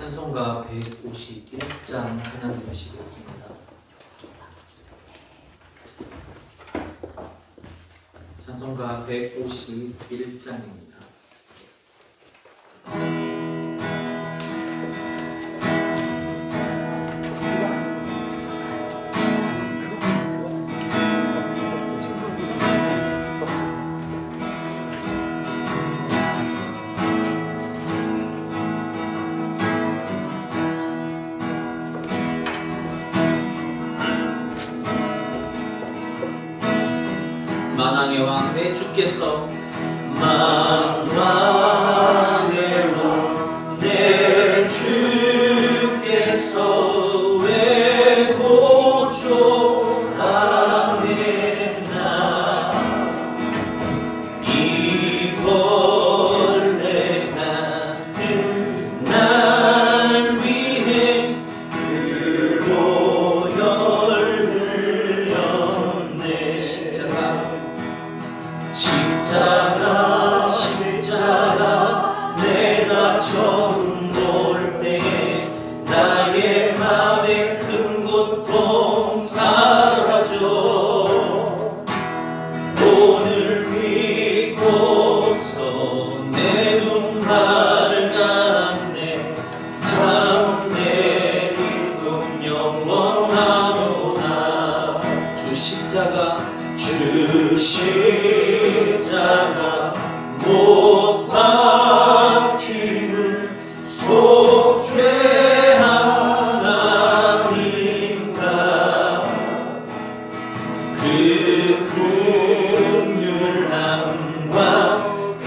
찬송가 151장 찬양 드리시겠습니다. 찬송가 151장입니다. 만왕의 왕 내 주께서 만왕의 왕 내 주께서 왜 고초 안에 나 이 벌레 같은 날 위해 그보혈 흘렸네. 십자가 내가 처음 볼 때 나의 맘에 큰 고통 사라져. 오늘 믿고서 내 눈 밝았네. 참 내 기쁨 영원하도다. 주 십자가 못 박히는 속죄 하나님과 그 긍휼함과 그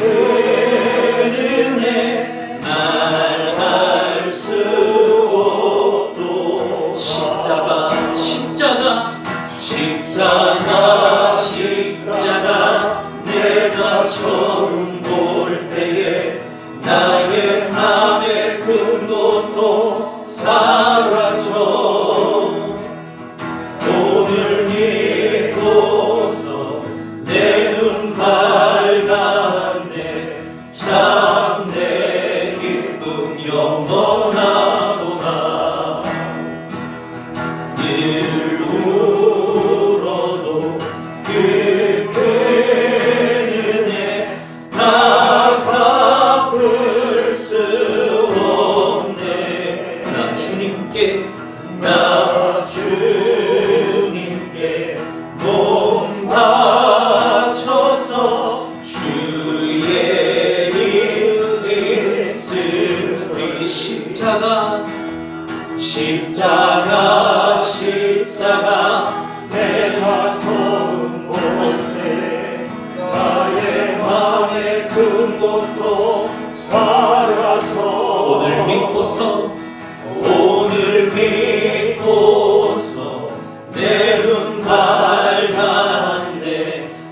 은혜 말할 수 없도. 십자가 내가 처음 볼 때에 나의 맘에 큰 고통 사라져. 오늘 믿고서 내 눈 밝았네. 참 내 기쁨 영원하도다. 늘 울어도 그 은혜 다 갚을 수 없네. 나 주님께 몸 바쳐서 주의 일 쓰리. 십자가 내가 처음 볼 때 나의 맘에 큰 고통 사라져. 오늘 믿고서 내 눈 밝았네.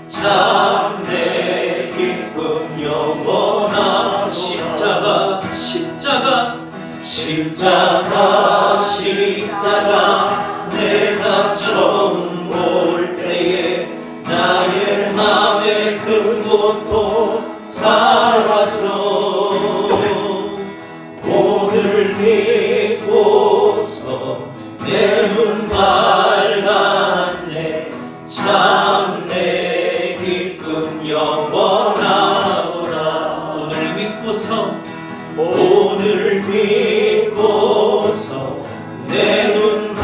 참 내 기쁨 영원한. 십자가 내가 처음 볼 때에 나의 맘에 큰 고통 사라져. 오늘 믿고서 내 눈 밝았네. 참 내 기쁨 영원하도다. 오늘 믿고서 내 눈 밝았네.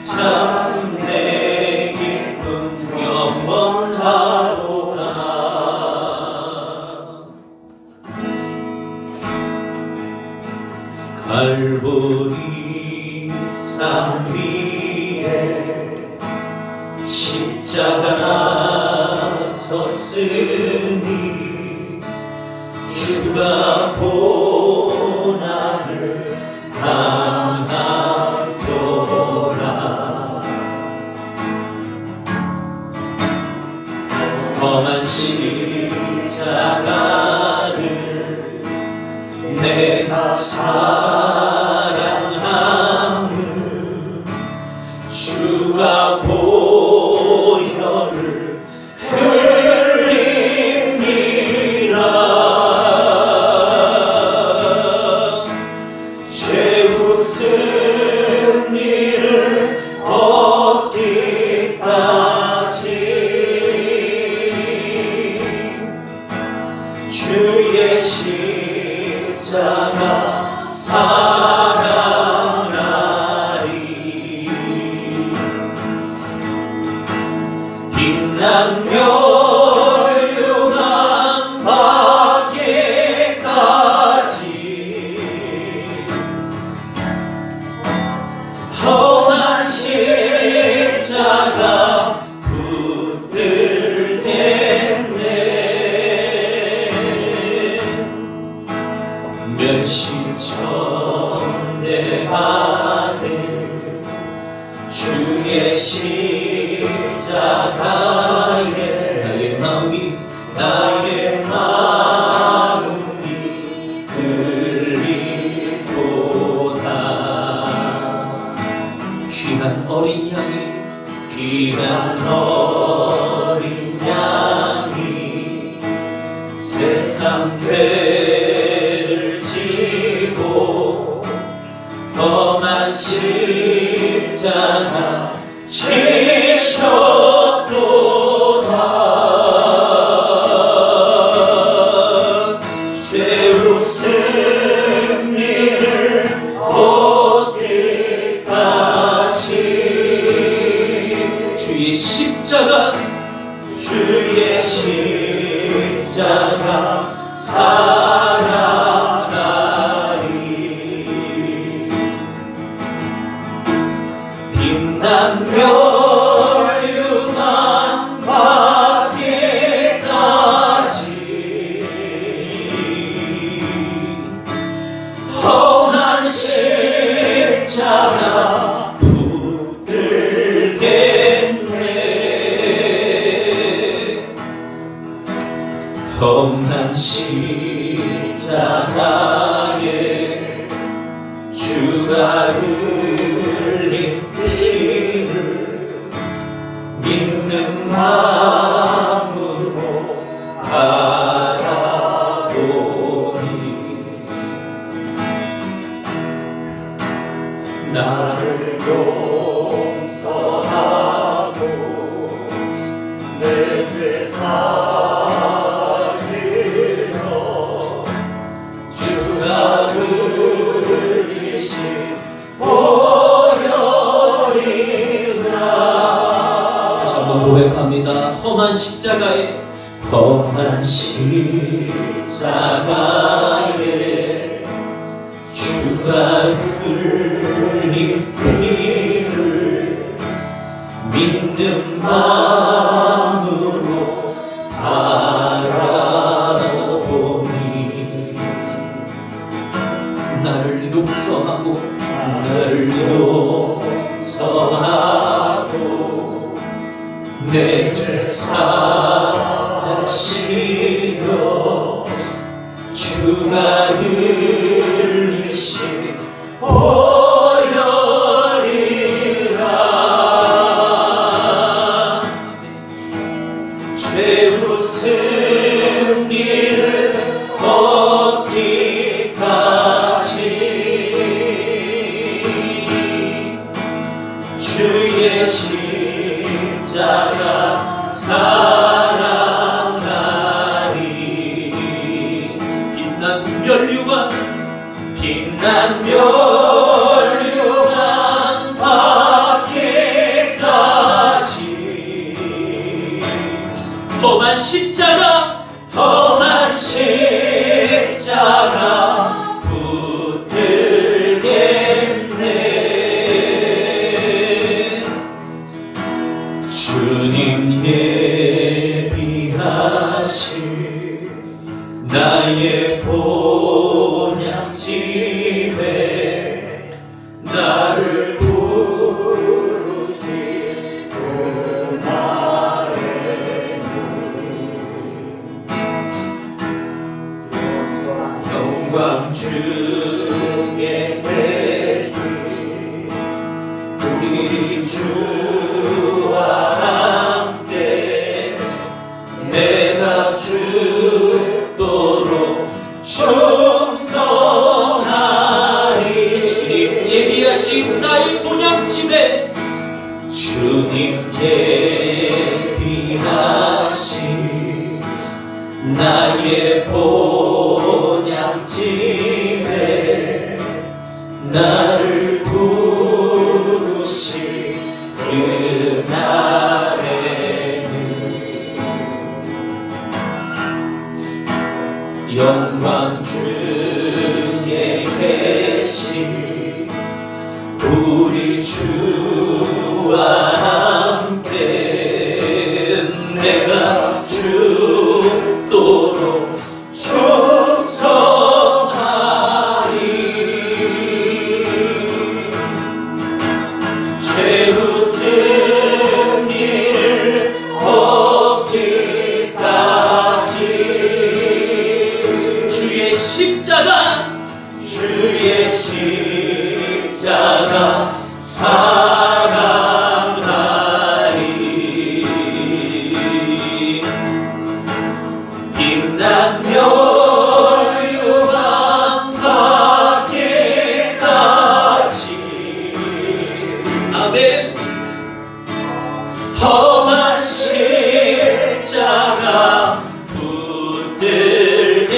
참 내 기쁨 영원하도다. 갈보리 산 위에 십자가 섰으니 주가 고난을 당하도다. 험한 십자가를 내가 사랑하는 주가 보혈을 흘립니다. 십자가 살아나리. 빛나며 험한 십자가 붙들겠네. 면시천대받을 주의 십자가에 나의 마음이 들리도다. 귀한 어린 양이 세상 죄를 지고 험한 십자가 지셨도다. 죄로 승리를 얻기까지 주의 십자가 살아나리. 빛나며 멸류관 받기까지 험한 십자가 험한 십자가에 주가 흘린 피를 믿는 마음으로 바라보니 나를 용서하고 내 죄 주가 흘리신 보혈이라. 다시 한번 고백합니다. 험한 십자가에 주가 흘린 피를 믿는 마음으로 바라보니 나를 용서하고 내 죄 사하시려 주가 흘리신 보혈이라. 죄로 승리를 얻기까지 주의 십자가 살아나리. 빛난 멸류관 받기까지 험한 십자가 붙들겠네. 주님 예비하신 나의 본향집에 나를 부르신 그날의 영광 중에 계신 우리 주와 함께 내가 죽도록 충성하리. 주님 예비하신 나의 본향집에 주님 예비하신 나의 본향집에 나를 부르신 그날에는 영광 중에 계신 우리 주와 함께 내가 죽도록 충성하리. 죄우승 일 얻기까지 주의 십자가 사랑하리. 빛난 멸류관 받기까지. 아멘. 험한 십자가 붙들게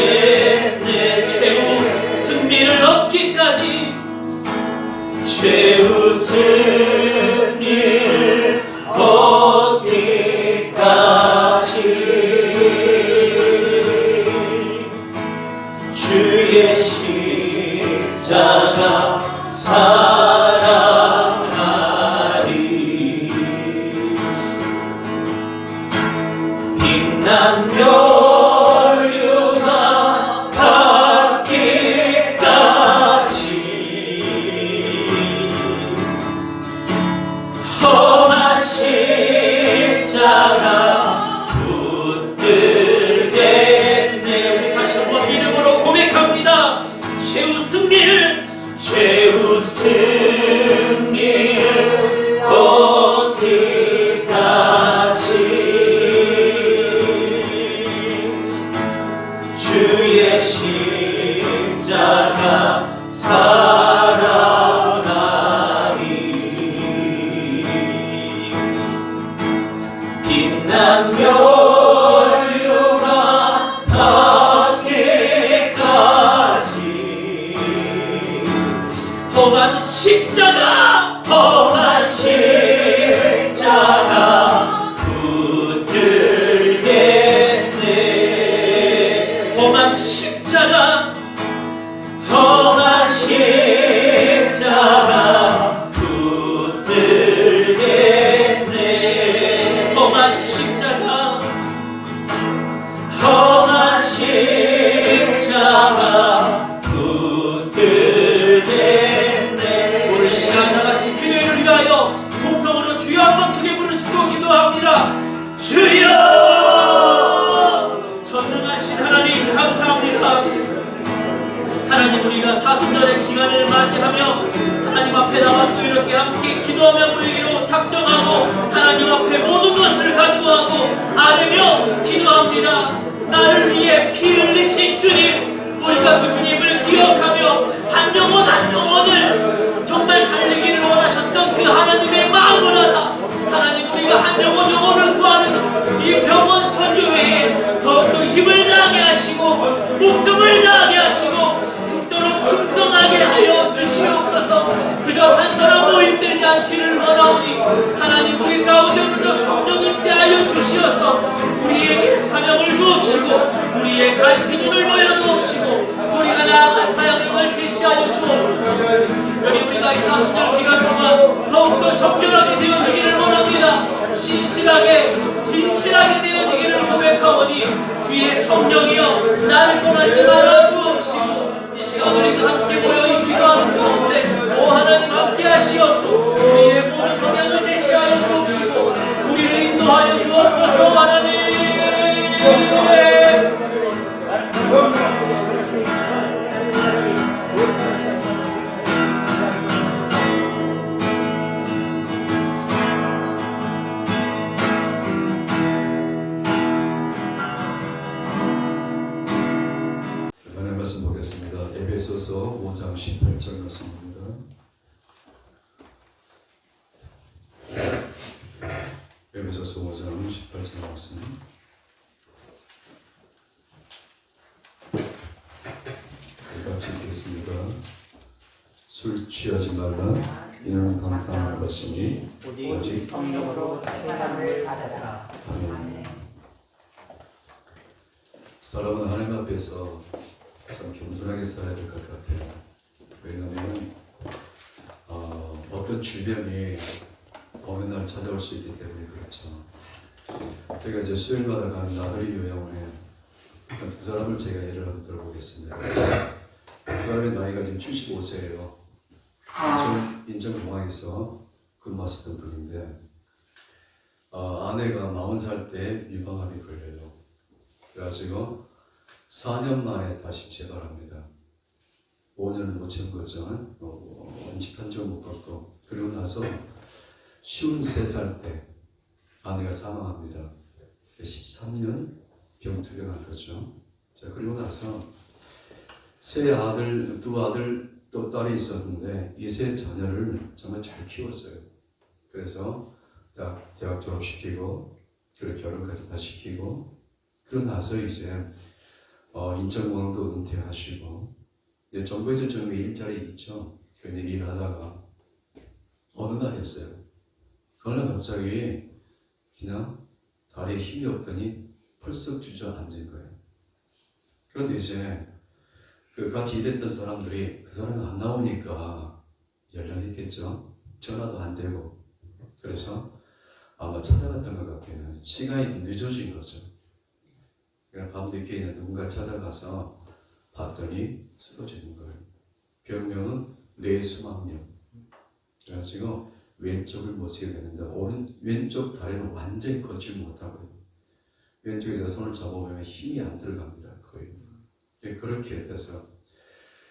내 최후 승리를 얻기까지. 최후 승리를 얻기까지 주의 십자가 사랑하리. 빛난 멸류관 받기까지. 험한 십자가 붙들겠네. 우리 다시 한번 믿음으로 고백합니다. 최후 승리를 얻기까지 주의 십자가 사랑하리. 빛난 멸류관 받기까지. 험한 십자가 붙들겠네. 험한 십자가 붙들겠네. 험한 십자가 붙들겠네. 오늘 시간 다같이 그녀를 위하여 통성으로 주여 한번 크게 부르시고 기도합니다. 주여! 전능하신 하나님 감사합니다. 하나님, 우리가 사순절의 기간을 맞이하며 하나님 앞에 나와 또 이렇게 함께 기도하며 부르기로 작정하고 하나님 앞에 모든 것을 간구하고 아뢰며 기도합니다. 나를 위해 피 흘리신 주님, 우리가 그 주님을 기억하며 한 영혼을 정말 살리기를 원하셨던 그 하나님의 마음을 알아 하나님, 우리가 한 영혼을 구하는 이 병원 선교회에 더욱더 힘을 나게 하시고 목숨을 나게 하시고 죽도록 충성하게 하여 주시옵소서. 그저 한 사람 모임되지 않기를 원하오니 하나님, 우리 가운데 오늘도 성령 있게 하여 주시어서 우리에게 사명을 주옵시고 우리의 갈 비전을 보여주옵시고 우리가 나아갈 방향을 제시하여 주옵소서. 특별히 우리가 이 사순절 기간 동안 더욱더 정결하게 되어지기를 원합니다. 진실하게 되어지기를 고백하오니 주의 성령이여 나를 떠나지 말아 주옵시고 이 시간 우리가 함께 모여 기도하는 가운데 오 하나님 함께 하시옵소서. 우리의 모든 방향을 제시하여 주옵시고 우리를 인도하여 주옵소서. 하나님 이번에 말씀 보겠습니다. 에베소서 5장 18절 말씀입니다. 에베소서 5장 18절 말씀. 같이 읽겠습니다. 술 취하지 말라. 이는 방탕한 것이니 오직 성령으로 충만을 받으라. 아멘. 사람은 하나님 앞에서 참 겸손하게 살아야 될 것 같아요. 왜냐하면 어떤 질병이 어느 날 찾아올 수 있기 때문에 그렇죠. 제가 이제 수요일마다 가는 나들이 요양원에 일단 두 사람을 제가 예를 한번 들어보겠습니다. 그 사람의 나이가 지금 75세예요. 인천공항에서 근무하셨던 분인데 아내가 40살 때 유방암이 걸려요. 그래가지고 4년 만에 다시 재발합니다. 5년을 못 채운 거죠. 원칙한 적 못 받고. 그리고 나서 53살 때 아내가 사망합니다. 13년 병투병한 거죠. 자, 그리고 나서 두 아들 또 딸이 있었는데 이 세 자녀를 정말 잘 키웠어요. 그래서 대학 졸업시키고 그리고 결혼까지 다 시키고 그러고 나서 이제 인천공항도 은퇴하시고 이제 정부에서 좀 일자리 있죠. 근데 일하다가 어느 날이었어요. 어느 날 갑자기 그냥 다리에 힘이 없더니 펄썩 주저앉은 거예요. 그런데 이제 그 같이 일했던 사람들이 그 사람이 안 나오니까 연락했겠죠. 전화도 안 되고. 그래서 아마 찾아갔던 것 같아요. 시간이 늦어진 거죠. 그냥 밤늦게 누군가 찾아가서 봤더니 쓰러지는 거예요. 병명은 뇌수막염. 그래가지고 왼쪽을 못 쓰게 되는데 왼쪽 다리는 완전히 걷질 못하고요. 왼쪽에서 손을 잡아보면 힘이 안 들어갑니다. 거의. 그렇게 돼서.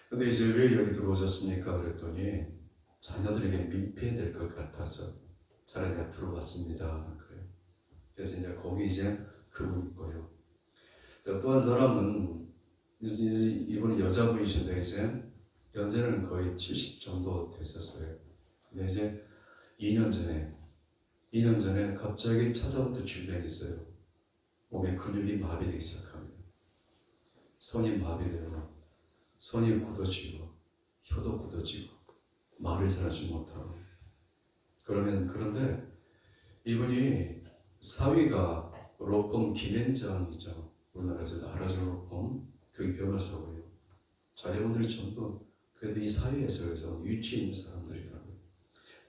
근데 이제 왜 여기 들어오셨습니까? 그랬더니 자녀들에게 민폐될 것 같아서 차라리 내가 들어왔습니다. 그래요. 그래서 이제 거기 이제 그분 있고요. 또 한 사람은 이분은 여자분이신데 이제 연세는 거의 70 정도 됐었어요. 근데 이제 2년 전에 갑자기 찾아왔던 질병이 있어요. 몸에 근육이 마비되기 시작합니다. 손이 마비되고 손이 굳어지고 혀도 굳어지고 말을 잘하지 못하고 그런데 이분이 사위가 로펌 김앤장이죠. 우리나라에서 알아준 로펌 그 변호사고요. 자녀분들이 전부 그래도 이 사회에서 그래서 위치에 있는 사람들이더라고요.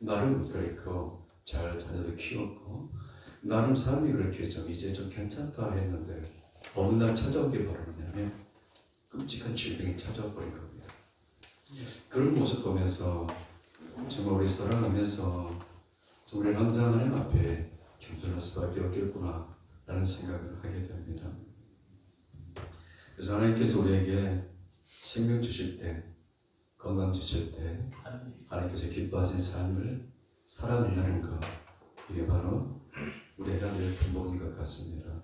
나름 그렇고 잘 자녀들 키웠고 나름 삶이 그렇게 좀 이제 좀 괜찮다 했는데 어느 날 찾아온 게 바로 뭐냐면 끔찍한 질병이 찾아와 버린 겁니다. 그런 모습 보면서 정말 우리 살아가면서 우리는 항상 하나님 앞에 겸손할 수밖에 없겠구나 라는 생각을 하게 됩니다. 그래서 하나님께서 우리에게 생명 주실 때, 건강 주실 때 하나님께서 기뻐하신 삶을 살아간다는 것, 이게 바로 우리가 늘 근본인 것 같습니다.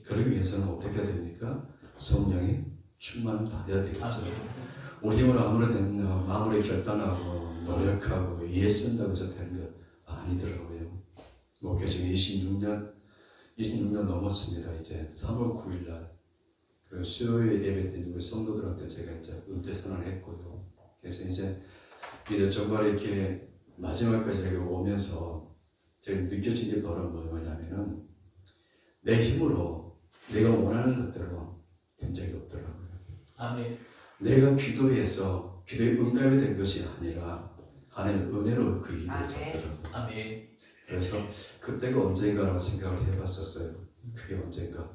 그러기 위해서는 어떻게 해야 됩니까? 성령의 충만을 받아야 되겠죠. 우리 힘으로 아무리 결단하고 노력하고 애쓴다고 해서 되는 것 아니더라고요. 목회 지금 26년 넘었습니다. 이제 3월 9일 날 그 수요일 예배 때 우리 성도들한테 제가 이제 은퇴 선언을 했고요. 그래서 이제 정말 이렇게 마지막까지 이렇게 오면서 제가 느껴진 게 바로 뭐냐면은 내 힘으로 내가 원하는 것대로 된 적이 없더라고요. 아멘. 내가 기도해서 기도에 응답이 된 것이 아니라 하나님의 은혜로 그 일을 졌더라고요. 아멘. 그래서 그때가 언젠가라고 생각을 해봤었어요. 그게 언젠가.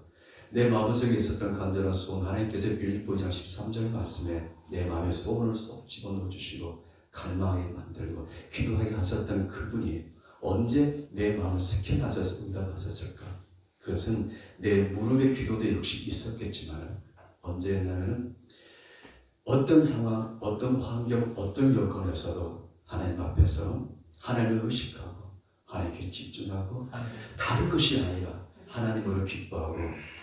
내 마음속에 있었던 간절한 소원, 하나님께서 빌립보 2장 13절 말씀에 내 마음의 소원을 쏙 집어넣어 주시고 갈망하게 만들고 기도하게 하셨던 그분이 언제 내 마음을 스캔하셔서 응답하셨을까? 그것은 내 무릎의 기도도 역시 있었겠지만 언제냐면 어떤 상황, 어떤 환경, 어떤 여건에서도 하나님 앞에서 하나님을 의식하고 하나님께 집중하고 다른 것이 아니라 하나님으로 기뻐하고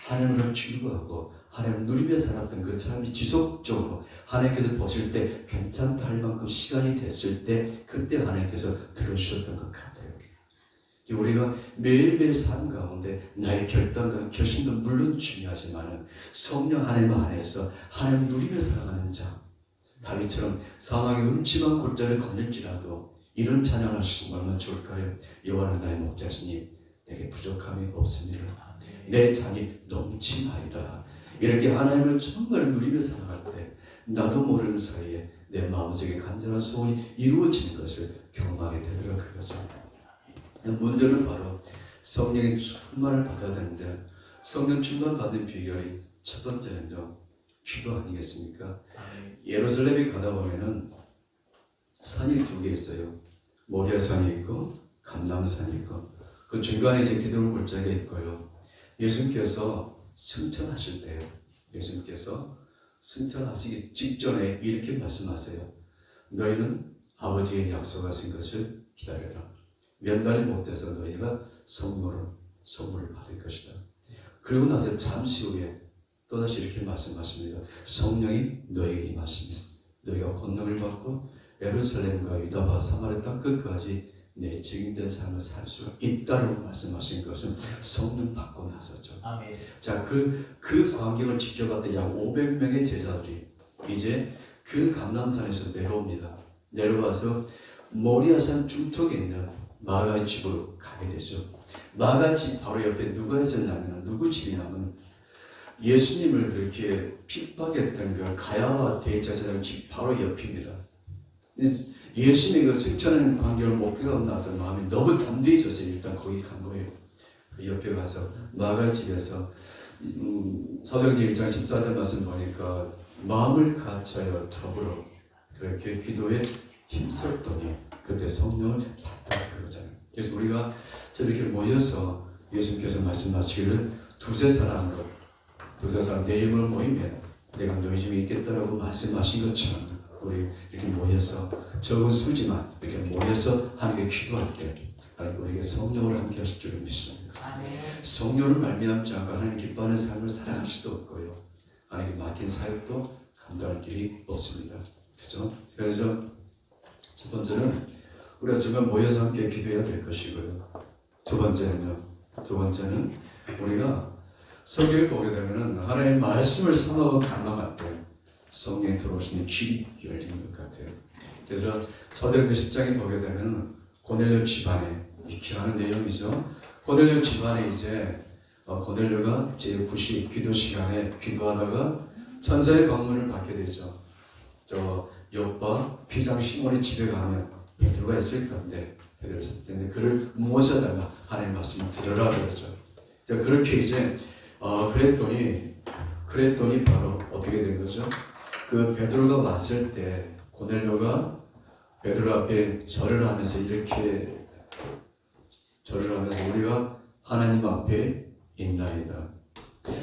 하나님으로 즐거워하고 하나님을 누리며 살았던 그 삶이 지속적으로 하나님께서 보실 때 괜찮다 할 만큼 시간이 됐을 때 그때 하나님께서 들어주셨던 것 같아요. 우리가 매일매일 삶 가운데 나의 결단과 결심도 물론 중요하지만 성령 하나님 안에서 하나님을 누리며 살아가는 자, 다윗처럼 사망의 음침한 골짜기를 걸릴지라도 이런 찬양을 할 수 있으면 얼마나 좋을까요? 여호와는 나의 목자시니 내게 부족함이 없습니다. 내 잔이 넘치나이다. 이렇게 하나님을 정말 누리며 살아갈 때 나도 모르는 사이에 내 마음속에 간절한 소원이 이루어지는 것을 경험하게 되더라 그거죠. 문제는 바로 성령의 충만을 받아야 되는데 성령 충만 받는 비결이 첫 번째는요, 기도 아니겠습니까? 예루살렘에 가다 보면은 산이 두 개 있어요. 모리아산이 있고 감람산이 있고 그 중간에 이제 기드론 골짜기가 있고요. 예수님께서 승천하실 때요. 예수님께서 승천하시기 직전에 이렇게 말씀하세요. 너희는 아버지의 약속하신 것을 기다려라. 몇 날이 못 돼서 너희가 선물을 받을 것이다. 그리고 나서 잠시 후에 또다시 이렇게 말씀하십니다. 성령이 너희에게 임하시면 너희가 권능을 받고 예루살렘과 유다와 사마리아 땅 끝까지 내 증인된 삶을 살 수가 있다고 말씀하신 것은 성령 받고 나서죠. 아멘. 자, 그 광경을 지켜봤던 약 500명의 제자들이 이제 그 감람산에서 내려옵니다. 내려와서 모리아산 중턱에 있는 마가의 집으로 가게 되죠. 마가 집 바로 옆에 누가 있었냐면, 누구 집이냐면 예수님을 그렇게 핍박했던 그 가야와 대제사장 집 바로 옆입니다. 예수님이 그 승천하는 광경을 못 겪고 나서 마음이 너무 담대해져서 일단 거기 간 거예요. 그 옆에 가서 마가 집에서 사도행전 1장 14절 말씀 보니까 마음을 같이하여 더불어 그렇게 기도에 힘썼더니 그때 성령을 받다 그러잖아요. 그래서 우리가 저렇게 모여서 예수님께서 말씀하시기를 두세 사람 내 이름으로 모이면 내가 너희 중에 있겠다라고 말씀하신 것처럼 우리 이렇게 모여서 적은 수지만 이렇게 모여서 하나님께 기도할 때 하나님 우리에게 성령을 함께 하실 줄을 믿습니다. 성령을 말미암지 않고 하나님 기뻐하는 삶을 살아갈 수도 없고요. 하나님께 맡긴 사역도 감당할 길이 없습니다. 그렇죠? 그래서 첫 번째는 우리가 정말 모여서 함께 기도해야 될 것이고요. 두 번째는 우리가 성경을 보게 되면은 하나님의 말씀을 선하고 갈망할 때 성령이 들어오시는 길이 열리는 것 같아요. 그래서 사도행전 10장에 보게 되면 고넬료 집안에 이렇게 하는 내용이죠. 고넬료 집안에 이제 고넬료가 제9시 기도 시간에 기도하다가 천사의 방문을 받게 되죠. 저 요빠 비장 시몬의 집에 가면 베드로가 있을 건데 베드로가 있을 텐데 그를 모셔다가 하나님의 말씀을 들으라 그러죠. 그렇게 이제 그랬더니 바로 어떻게 된 거죠? 그 베드로가 왔을 때 고넬료가 베드로 앞에 절을 하면서 이렇게 절을 하면서 우리가 하나님 앞에 있나이다.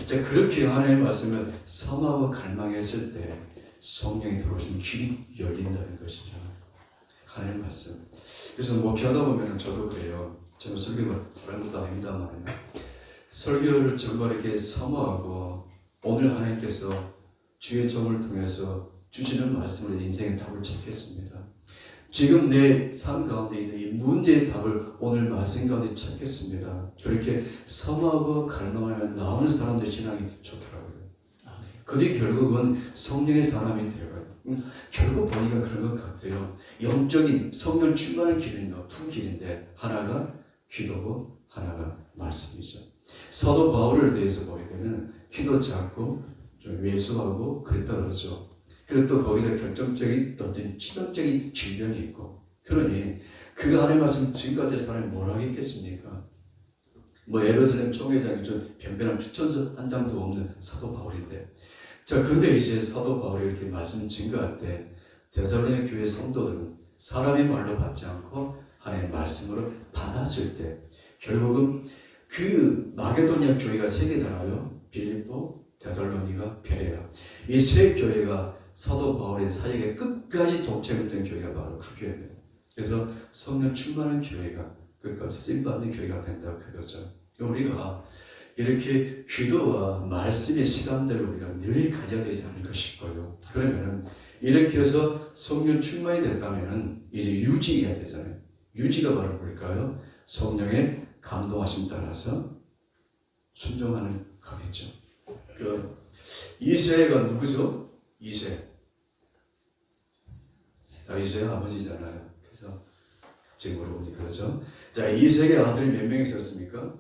자, 그렇게 하나님의 말씀을 섬하고 갈망했을 때 성령이 들어오시는 길이 열린다는 것이죠. 하나님의 말씀. 그래서 목회하다 보면 저도 그래요. 저는 설교를 잘하는 것도 아닙니다만 설교를 정말 이렇게 사모하고 오늘 하나님께서 주의 종을 통해서 주시는 말씀으로 인생의 답을 찾겠습니다. 지금 내 삶 가운데 있는 이 문제의 답을 오늘 말씀 가운데 찾겠습니다. 그렇게 사모하고 갈망하면 나오는 사람들의 신앙이 좋더라고요. 그게 결국은 성령의 사람이 되어요. 결국 보니까 그런 것 같아요. 영적인 성령 충만한 길은요, 두 길인데 하나가 기도고 하나가 말씀이죠. 사도 바울을 대해서 보게 되면 키도 작고 좀 왜소하고 그랬다 그러죠. 그리고 또 거기다 결정적인 어떤 치명적인 질병이 있고 그러니 그가 하나님의 말씀 증거할 사람이 뭘 하겠습니까? 예루살렘 총회장이 좀 변변한 추천서 한 장도 없는 사도 바울인데 자 근데 이제 사도 바울이 이렇게 말씀 증거할 때 데살로니가 교회 성도들은 사람의 말로 받지 않고 하나님의 말씀으로 받았을 때 결국은 그 마게도니아 교회가 세 개잖아요. 빌립보, 데살로니가, 베레아. 이 세 교회가 사도 바울의 사역에 끝까지 동참했던 교회가 바로 그 교회입니다. 그래서 성령 충만한 교회가 끝까지 쓰임받는 교회가 된다 그거죠. 우리가 이렇게 기도와 말씀의 시간들을 우리가 늘 가져야 되지 않을까 싶어요. 그러면은 이렇게 해서 성령 충만이 됐다면은 이제 유지해야 되잖아요. 유지가 바로 뭘까요? 성령의 감동하심 따라서 순종하는 거겠죠. 그 이새가 누구죠? 이새. 이세가 아버지잖아요. 그래서 갑자기 물어보니 그렇죠. 자, 이세의 아들이 몇 명 있었습니까?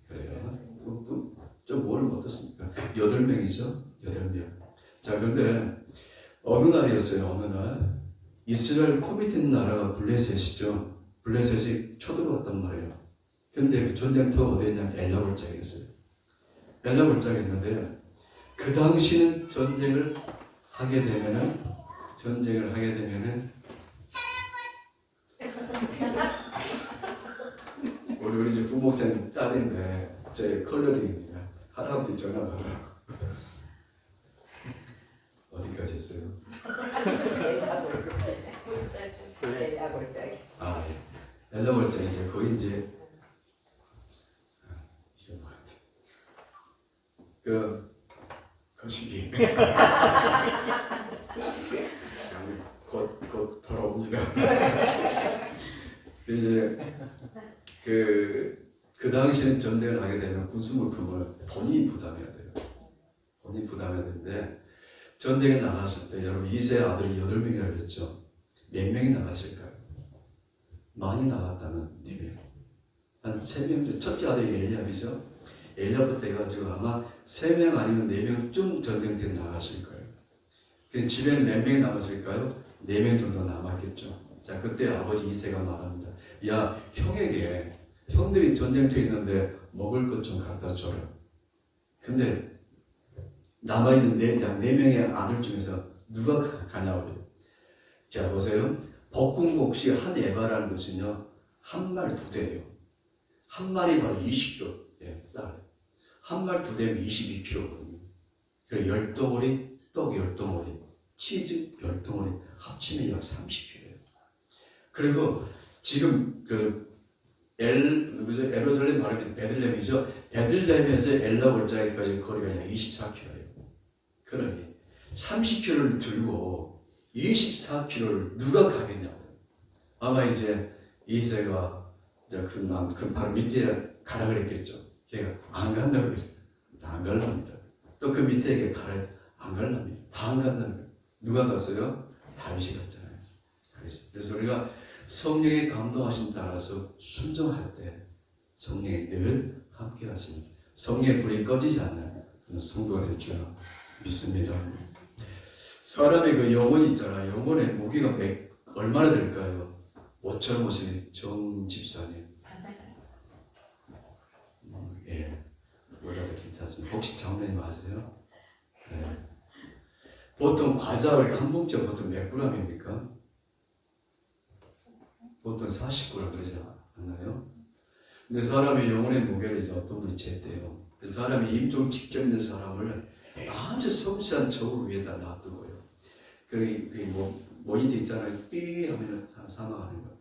그래요. 좀 뭘 어떻습니까? 8명이죠. 8명. 자, 그런데 어느 날이었어요. 어느 날 이스라엘 코밑에 있는 나라가 블레셋이죠. 블레셋이 쳐들어왔단 말이에요. 근데 그 전쟁터가 어디였냐면 엘라 골짜기였어요. 엘라 골짜기였는데 그 당시는 전쟁을 하게 되면은 우리 이제 부목사님 딸인데 제 컬러링입니다. 할아버지 전화 받으라고. 어디까지 했어요? 엘라 골짜기. 아, 예. 엘라 골짜기 이제 거기 이제 있어 뭐 거시기 곧 돌아옵니다. 이제 그 당시에는 전쟁을 하게 되면 군수물품을 본인이 부담해야 돼요. 본인이 부담해야 되는데 전쟁에 나갔을 때 여러분 이세 아들이 8명이라고 그랬죠. 몇 명이 나갔을까요? 많이 나갔다면 4명. 한 3명, 첫째 아들이 엘리압이죠. 엘리압부터 해가지고 아마 3명 아니면 4명쯤 전쟁터에 나갔을 거예요. 그 집에는 몇 명이 남았을까요? 4명 정도 남았겠죠. 자, 그때 아버지 이세가 말합니다. 야, 형들이 전쟁터에 있는데 먹을 것 좀 갖다 줘라. 근데 남아있는 4명의 아들 중에서 누가 가냐고요. 자, 보세요. 볶음국시 한 에바라는 것은요, 한 말 2대예요. 한 마리 바로 20kg. 예, 쌀. 한 말 2대면 22kg거든요. 그리고 10덩어리, 떡 10덩어리, 치즈 10덩어리 합치면 약 30kg예요. 그리고 지금 에루살렘 발음이 베들레헴이죠. 베들레헴에서 엘라 골짜기까지 거리가 약 24km예요. 그러니 30km를 들고 24km를 누가 가겠냐고요. 아마 이제 이세가 이제 그 바로 밑에 가라 그랬겠죠. 걔가 안 간다고 그랬어요. 안 갈랍니다. 또 그 밑에 걔 가라 안 갈랍니다. 다 안 간다는 거예요. 누가 갔어요? 다윗이 갔잖아요. 그래서 우리가 성령의 감동하심 따라서 순종할 때 성령이 늘 함께 하십니다. 성령의 불이 꺼지지 않는 그런 성도가 될 줄 믿습니다. 사람의 그 영혼이 있잖아요. 영혼의 무게가 얼마나 될까요? 모처럼 오신 정 집사님. 예, 뭐라도 괜찮습니다. 혹시 장로님 아세요? 네. 보통 과자 한 봉지가 보통 몇 g입니까? 보통 40g 그러지 않나요? 근데 사람의 영혼의 무게를 이제 어떤 분이 쟀대요. 사람이 임종 직전 있는 사람을 아주 섬세한 저울 위에다 놔두고요. 모니터 있잖아요. 삐 하면 사망하는 거예요.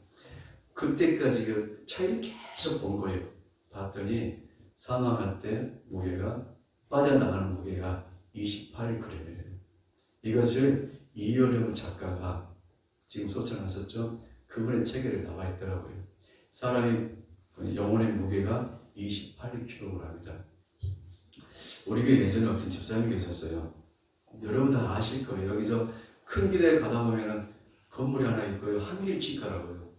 그때까지 그 차이를 계속 본 거예요. 봤더니 사망할 때 무게가 빠져나가는 무게가 28g이에요. 이것을 이효령 작가가 지금 소천하셨죠? 그분의 책에 나와 있더라고요. 사람의 영혼의 무게가 28kg입니다. 우리 교회 예전에 어떤 집사님이 계셨어요. 여러분 다 아실 거예요. 여기서 큰 길에 가다 보면은 건물이 하나 있고요. 한길치과라고요.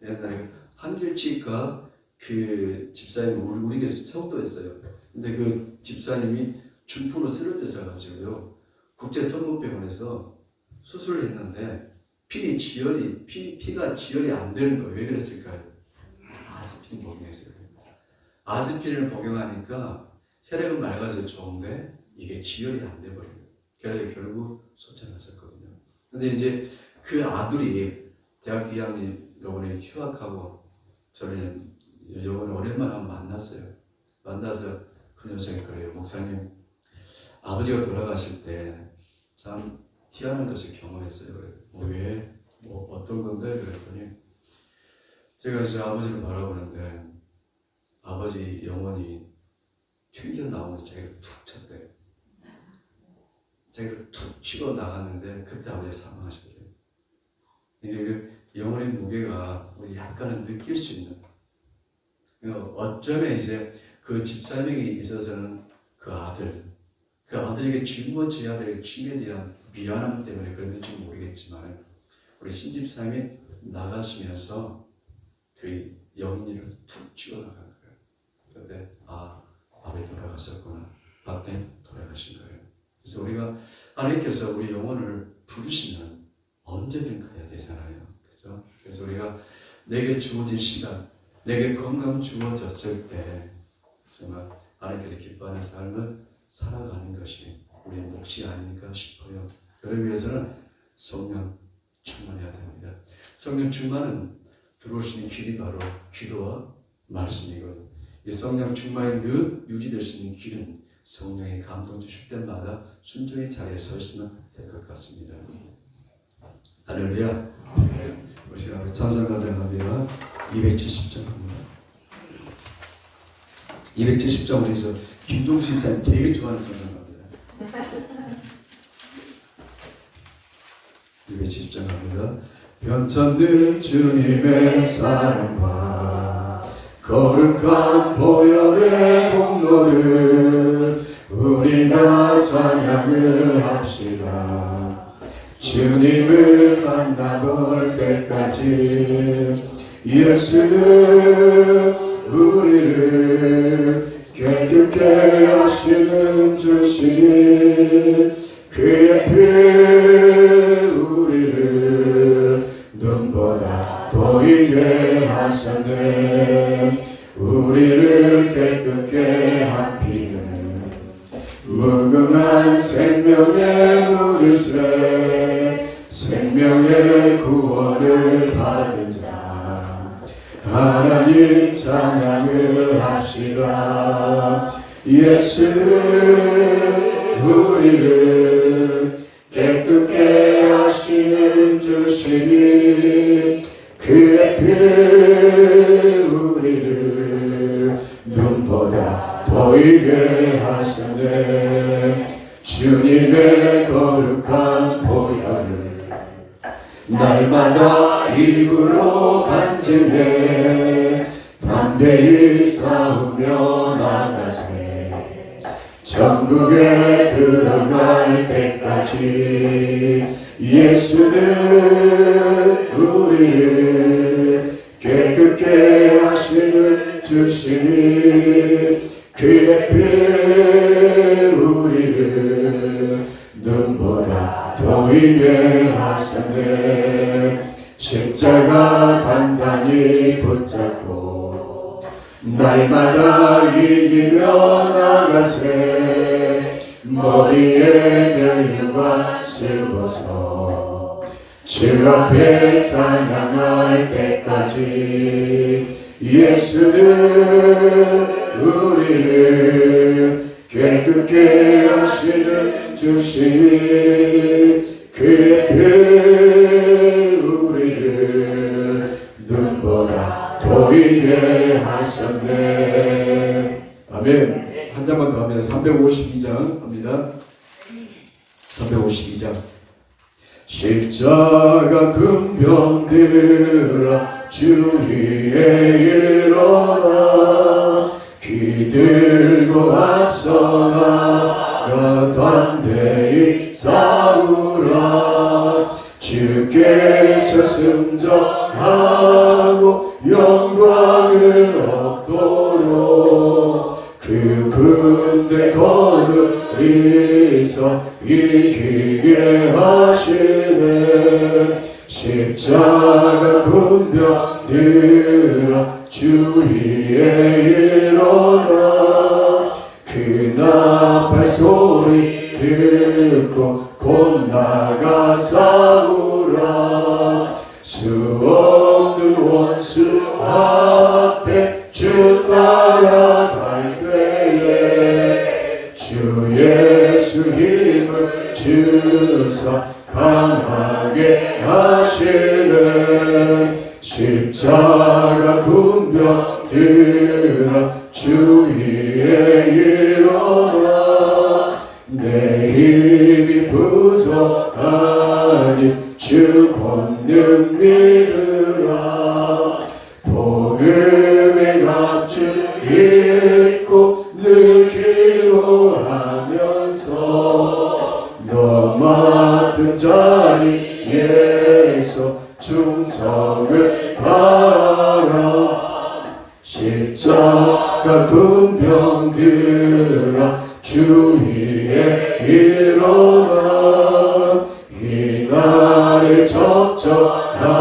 옛날에 한길치과 그 집사님 우리 교회 성도였어요. 근데 그 집사님이 중풍으로 쓰러져가지고요. 국제성모병원에서 수술을 했는데 피가 지혈이 안 되는 거예요. 왜 그랬을까요? 아스피린 복용했어요. 아스피린을 복용하니까 혈액은 맑아져 좋은데 이게 지혈이 안 돼버려요. 그래서 결국 소천했었거든요. 근데 이제 그 아들이 대학 2학년 요번에 휴학하고 저를 요번에 오랜만에 한번 만났어요. 만나서 그 녀석이 그래요. 목사님, 아버지가 돌아가실 때 참 희한한 것을 경험했어요. 왜? 어떤 건데? 그랬더니 제가 이제 아버지를 바라보는데 아버지 영혼이 튕겨나오면서 자기가 툭 쳤대요. 자기가 툭 치고 나갔는데 그때 아버지가 사망하시더래요. 이게 영혼의 무게가 우리 약간은 느낄 수 있는, 어쩌면 이제 그 집사명이 있어서는 그 아들, 그 아들에게 짊어져야 될 짐에 대한 미안함 때문에 그랬는지 모르겠지만 우리 신집사님이 나가시면서 그 영리를 툭 치고 나간 거예요. 그런데 아버지 돌아가셨구나. 밭에 돌아가신 거예요. 그래서 우리가 하나님께서 우리 영혼을 부르시면 언제든 가야 되잖아요. 그래서 우리가 내게 주어진 시간, 내게 건강 주어졌을 때 정말 하나님께서 기뻐하는 삶을 살아가는 것이 우리의 몫이 아닌가 싶어요. 그러기 위해서는 성령 충만해야 됩니다. 성령 충만은 들어오시는 길이 바로 기도와 말씀이거든요. 이 성령 충만이 늘 유지될 수 있는 길은 성령의 감동 주실 때마다 순종의 자리에 서 있으면 될 것 같습니다. 할렐루야. 우리 시간 찬송가장 갑니다. 270장 갑니다. 270장 우리 김종수 인사님 되게 좋아하는 찬송가입니다. 270장 갑니다. 변천된 주님의 사랑과 거룩한 보혈의 공로를 우리가 찬양을 합시다. 주님을 만나볼 때까지 예수는 우리를 깨끗게 하시는 주시니 그의 피 우리를 눈보다 더이게 하셨네. 우리를 깨끗게 한 피는 무궁한 생명의 물새 생명의 구원을 받은 자 하나님 찬양을 합시다. 예수는 우리를 깨끗게 하시는 주시니 그의 피 우리를 눈보다 더이게 하셨네. 주님의 거룩한 보혈을 날마다 입으로 간증해 담대히 싸우며 나가세. 천국에 들어갈 때까지 예수는 우리를 깨끗게 하시는 주시니 그의 피 우리를 눈보다 더이게 하셨네. 십자가 단단히 붙잡고 날마다 이기며 나가세. 머리에 면류관 쓰고서 주 앞에 찬양할 때까지 예수는 우리를 깨끗게 하시는 주시니 그의 피 우리를 눈보다 더이게 하셨네. 아멘. 한 장만 더 합니다. 352장 합니다. 352장. 십자가 금병들아 주 위에 일어나 기들고 앞서 나가 담대히 싸우라. 주께서 승전하고 영광을 얻도록 그 군대 거느리서 이기게 하시네. 십자가 군병들아 주 위에 일어나 그 나팔 소리 듣고 곧 나가 싸우라. 수 없는 원수 앞에 주 따라갈 때에 주 예수 힘을 주사 강하게 하시네. 십자가 군병들아 주 위에 일어나 내 힘이 부족하니 주 권능 믿으라. 복음의 갑주 입고 늘 기도하면서 너 맡은 자리에서 충성을 다하라. 십자가 군병들아 주 위에 일어나. 이 날에 적적하고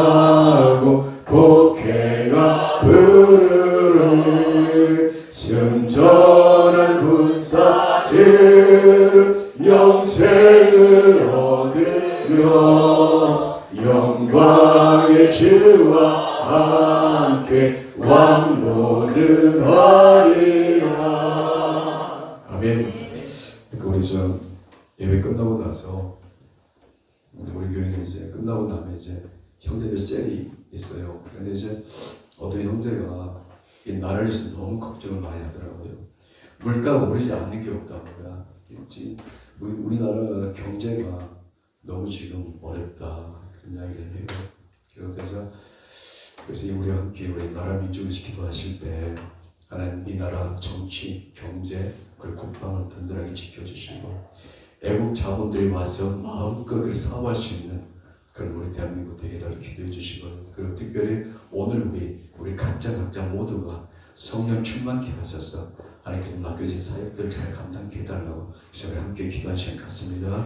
곡해가 부르르. 순전한 군사들은 영생을 얻으며 영광의 주와 함께 왕노를 하리라. 아멘. 우리 저 예배 끝나고 나서 우리 교회는 이제 끝나고 나면 이제 형제들 셀이 있어요. 근데 이제 어떤 형제가 이 나라를 위해서 너무 걱정을 많이 하더라고요. 물가가 오르지 않는 게 없다고요. 우리나라 경제가 너무 지금 어렵다 그런 이야기를 해요. 그래서 우리 함께 우리 나라 민족을 기도하실 때 하나님 이 나라 정치, 경제 그리고 국방을 든든하게 지켜주시고 애국 자본들이 와서 마음껏 그 사업할 수 있는 그런 우리 대한민국 되게 달 기도해 주시고 그리고 특별히 오늘 우리 각자 모두가 성령 충만케 하셔서 하나님께서 맡겨진 사역들을 잘 감당케 해달라고 시간에 함께 기도한 시간 같습니다.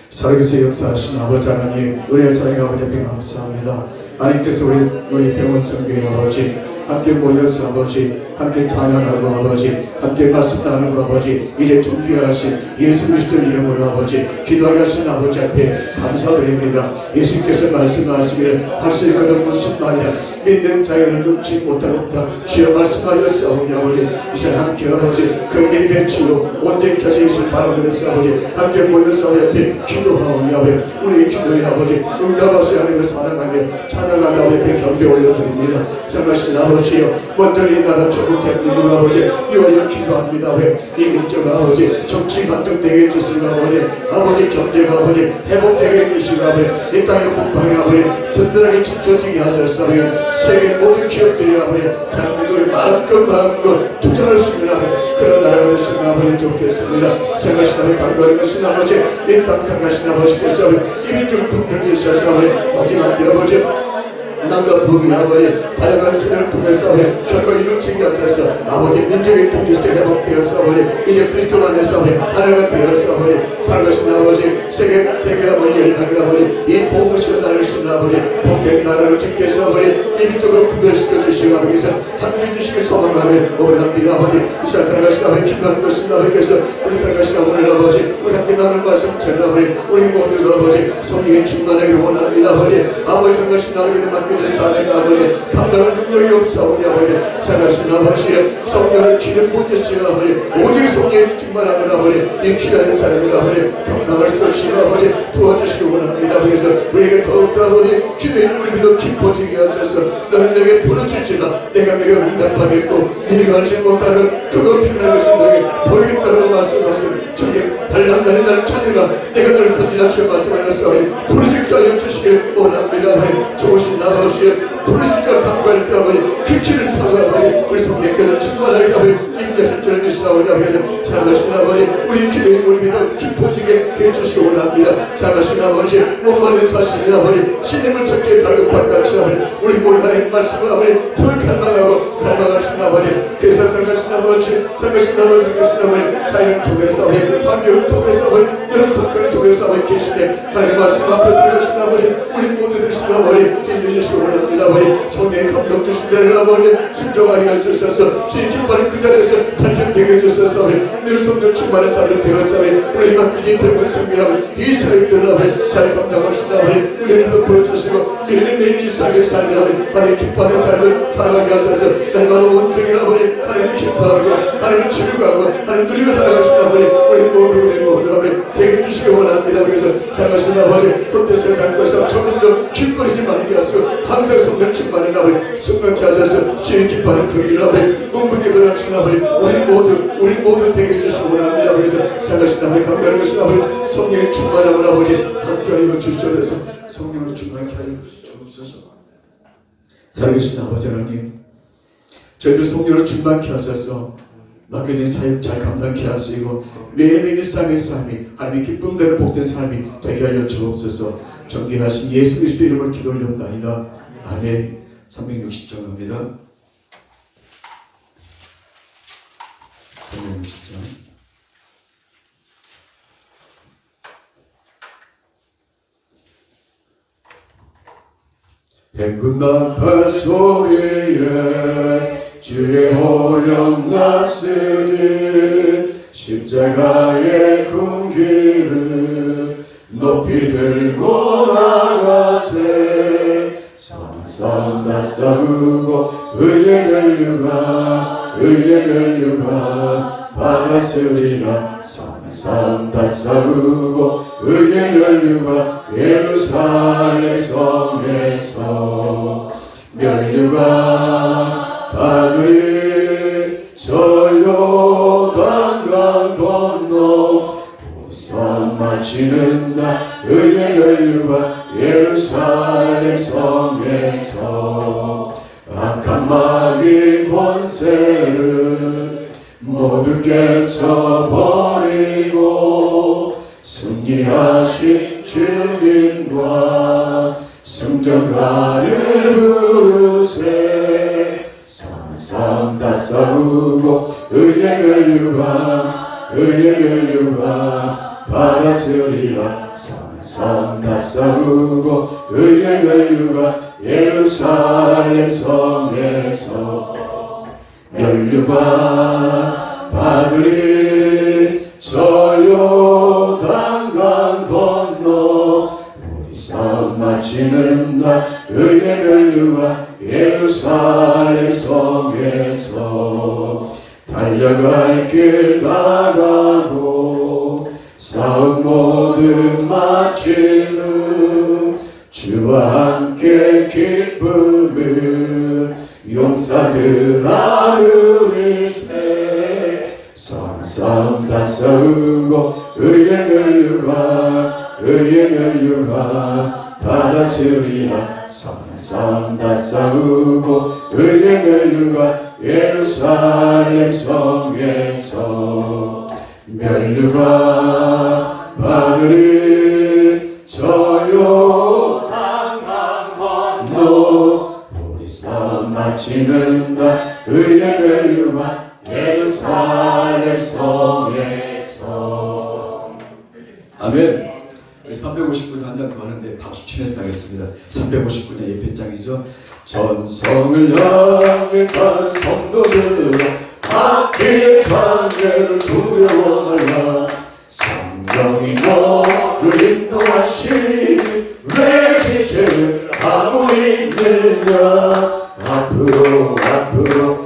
살아계신 역사하신 아버지 하나님 은혜 사랑의 아버지 앞에 감사합니다. 하나님께서 우리 병원 성교의 아버지 함께 모여서 아버지 함께 찬양하고 아버지 함께 말씀 나누고 아버지 이제 준비하신 예수 그리스도 이름으로 아버지 기도하게 하신 아버지 앞에 감사드립니다. 예수께서 말씀하시기를 할 수 있거든 무슨 말이야 믿는 자에는 눈치 못하겠다 주여 말씀하여 싸우니 아버지 이제 함께 아버지 금리 배치로 온전히 켜서 예수를 바라보면서 아버지 함께 모여서 앞에 기도하오니 아버지 우리의 기도에 아버지 응답하시 하나님을 사랑하며 찬양하며 아버지 경배 올려드립니다. 생각하신 아버지여 먼저 이 나라 조국 대한민국 아버지 이와여 기도합니다. 이 민족 아버지 정치 반등되게 해주시고 아버지 경제가 아버지 회복되게 해주시고 이 땅의 국방에 아버지 든든하게 지켜지게 하소서. 세계 모든 기업들이 아버지 대한민국에 마음껏 투자할 수 있는 그런 나라가 되시면 아버지 좋겠습니다. 생각하신 아버지 간과하는 것은 아버지 이 땅 생각하신 아버지께서 이 민족을 붙들어 주셔서 아버지 마지막 때 아버지 남과 북이 아버지 다양한 채널을 통해서 결과 이루어지게 하셔서 아버지 민족의 통일성 회복되어서 아버지 이제 그리스도 안에서 하나가 되어서 아버지 살아가신 아버지 세계 아버지 열방의 아버지 이 복음을 나를 쓰는 아버지 복된 나라를 지켜서 아버지 이 민족을 구별시켜 주시고 아버지께서 함께 주시길 소망하며 오랍니다. 아버지 이 시간 살아가신 아버지 기도하는 것은 아버지께서 우리 살아가신 오늘 아버지 우리 함께 나눈 말씀처럼 아버지 우리 모두가 아버지 성령의 충만하기를 원합니다. 아버지 살아가신 아버지를 맡겨 사는 아버지 감당할 능력이 없사오니 아버지 살아가신 아버지의 성령을 기름 부으시고 아버지 오직 성령의 충만함을 아버지 이 귀한 사역을 아버지 감당할 수 없이 아버지 도와주시기 원합니다. 그래서 우리에게 더욱더 아버지 기도의 우리 믿어 깊어지게 하셔서 너는 내게 부르짖으라 내가 내게 응답하겠고 네가 알지 못하는 그거 빛날 것이 너에게 보이겠다고 말씀하신 주님 발람단의 나를 찾으라 내가 너를 건지자 주 말씀하였사오니 부르짖게 하여 주시길 원합니다. 좋으신 아버지의 부르짖자 강구할 때 아버지 그 길을 타고 아버지 우리 성령께는 충만하게 아버지 임재하실 줄을 믿사오니 아버지 살아가신 아버지 우리 기도에 우리 믿어 깊어지게 해주시기 원합니다. 살아가신 아버지 몸만에 사시는 아버지 신임을 찾게 갈급한 같이 아버지 우리 모두 하나님 말씀을 아버지 더 갈망하신 아버지 그래서 살아가신 아버지 자유를 통해서 아버지 환경을 통해서 아버지 여러 성과를 통해서 아버지 계시되 하나님 말씀 앞에 살아가신 아버지 우리 모두들 신 아버지 인도해주시기 원합니다. 아버지 성령의 감동 주신 데를 아버지 순종하게 해주셔서 주의 깃발이 그 자리에서 발견되게 해주셔서 아버지 늘 성령 충만한 자리를 되어서 우리 맡기진 병을 섬기하고 이 사역들을 아버지 잘 감당하신 아버지 우리를 베풀어주시고 매일매일 일상의 삶에 하나님 깃발의 삶을 살아가게 하셔서 날마다 온종일 아버지 하나님 기뻐하고 하나님 즐거워하고 하나님 누리며 살아가신 아버지 우리 모두 아버지 되게 해주시기 원합니다. 그래서 살아가신 아버지 헛된 세상 것을 조금도 기뻐하지 말게 하시고 항상 성령 충만한 아버지 충만케 하셔서 주의 기뻐하는 그 일을 아버지 문부게 그러신 아버지 우리 모두 되게 해주시기 원합니다. 그래서 살아가신 아버지 감사하는 것이 아버지 성령의 충만함을 아버지 함께하여 주셔서 성령으로 충만케 하여 주옵소서. 살아계신 아버지 하나님 저희들 성령을 충만케 하셔서 맡겨진 사역 잘 감당케 하시고 매일매일 일상의 삶이 하나님의 기쁨대로 복된 삶이 되게 하여 주옵소서. 존귀하신 예수 그리스도 이름으로 기도 올려옵나이다. 아멘. 360장 갑니다. 360장. 뱅군 나팔 소리에 주의 호령 났으니 십자가의 군기를 높이 들고 나가세. 성성 다 싸우고 의의 면류가 받았으리라. 성성 다 싸우고 의의 면류가 예루살렘 성에서 면류가 받으리. 저 요단강 건너 우선 마치는 날 의의 면류가 예루살렘 성에서 악한 마귀 권세를 모두 깨쳐버리고 승리하신 주님과 승전가를 부르세. 성성 다 싸우고 의의 면류가 받았으리라. 성성 다 싸우고 의의 면류가 예루살렘 성에서 면류가 받으리. 저 요단강 건너 우리 싸움 마치는 날 의의 면류가 예루살렘 성에서 달려갈 길 다 가고 싸움 모두 마치는 주와 함께 기쁨을 용사들아 누리세. 성성 다 싸우고 의의 면류가 받았으리라. 성성 다 싸우고 의의 면류가 예루살렘 성에서 면류가 받으리. 저 요단강 건너 우리 싸움 마치는 날 의의 면류가 예루살렘 성에서. 아멘. 359년 한 장 더 하는데 박수 치면서 하겠습니다. 359년 예배장이죠. 전성을 향해 가는 성도들아 악기의 찬례를 두려워 말라. 성령이 너를 인도하시니 왜 지체를 하고 있느냐. 앞으로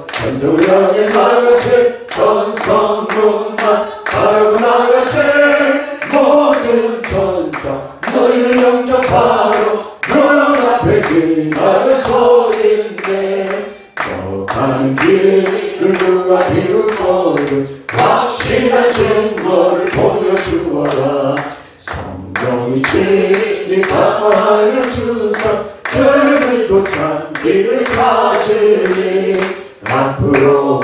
전성을 향해 나가세. 전성문만 바라고 나가세. 모든 천사 너희를 영접하러 너 앞에 기다려 서 있네. 저 가는 길을 누가 비우거든 확실한 증거를 보여주어라. 성령이 친히 강화하여 주사 그들도 참 길을 찾으니. 앞으로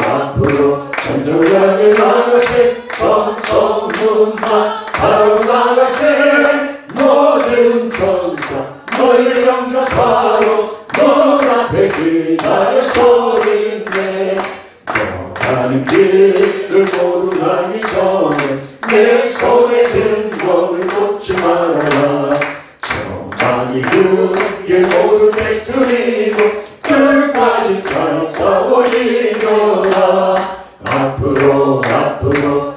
전성을 향해 나가세. 전성문만 바라고 나가세. 모든 천사 너희를 영접하러 너 앞에 기다려 서 있네. 너 가는 길을 모두 가기 전에 내 손에 든 검을 놓지 말아라. 저 많이 그길 모두 깨뜨리고 끝까지 잘 싸워 이겨라. 앞으로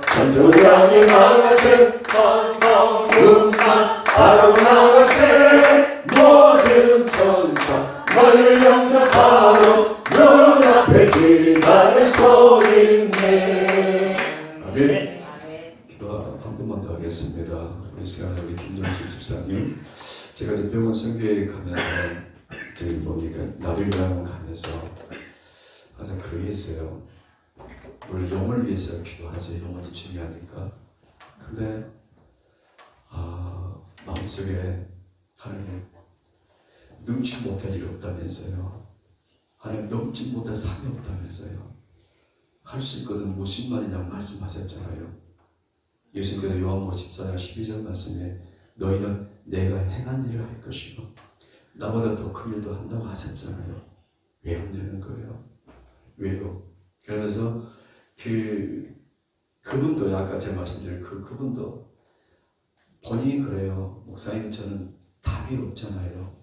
전성을 향해 나가세. 전성문만 바라고 나가세. 모든 천사 너희를 영접하러 너 앞에 기다려 서 있네. 아멘. 기도 한 번만 더 하겠습니다. 우리 시간에 우리 김정진 집사님, 제가 이제 병원 선교회 가면서 저기 보니까 나들이랑 가면서 항상 그러게 했어요. 우리 영을 위해서 기도하세요. 영혼이 중요하니까. 근데 마음속에 하나님 능치 못할 일이 없다면서요. 하나님 넘지 못할 산이 없다면서요. 할 수 있거든 무슨 말이냐고 말씀하셨잖아요. 예수님께서 요한복음 14장 12절 말씀에 너희는 내가 행한 일을 할 것이고 나보다 더 큰 일도 한다고 하셨잖아요. 왜 안 되는 거예요? 왜요? 그러면서 그분도 아까 제가 말씀드린 그분도 본인이 그래요. 목사님 저는 답이 없잖아요.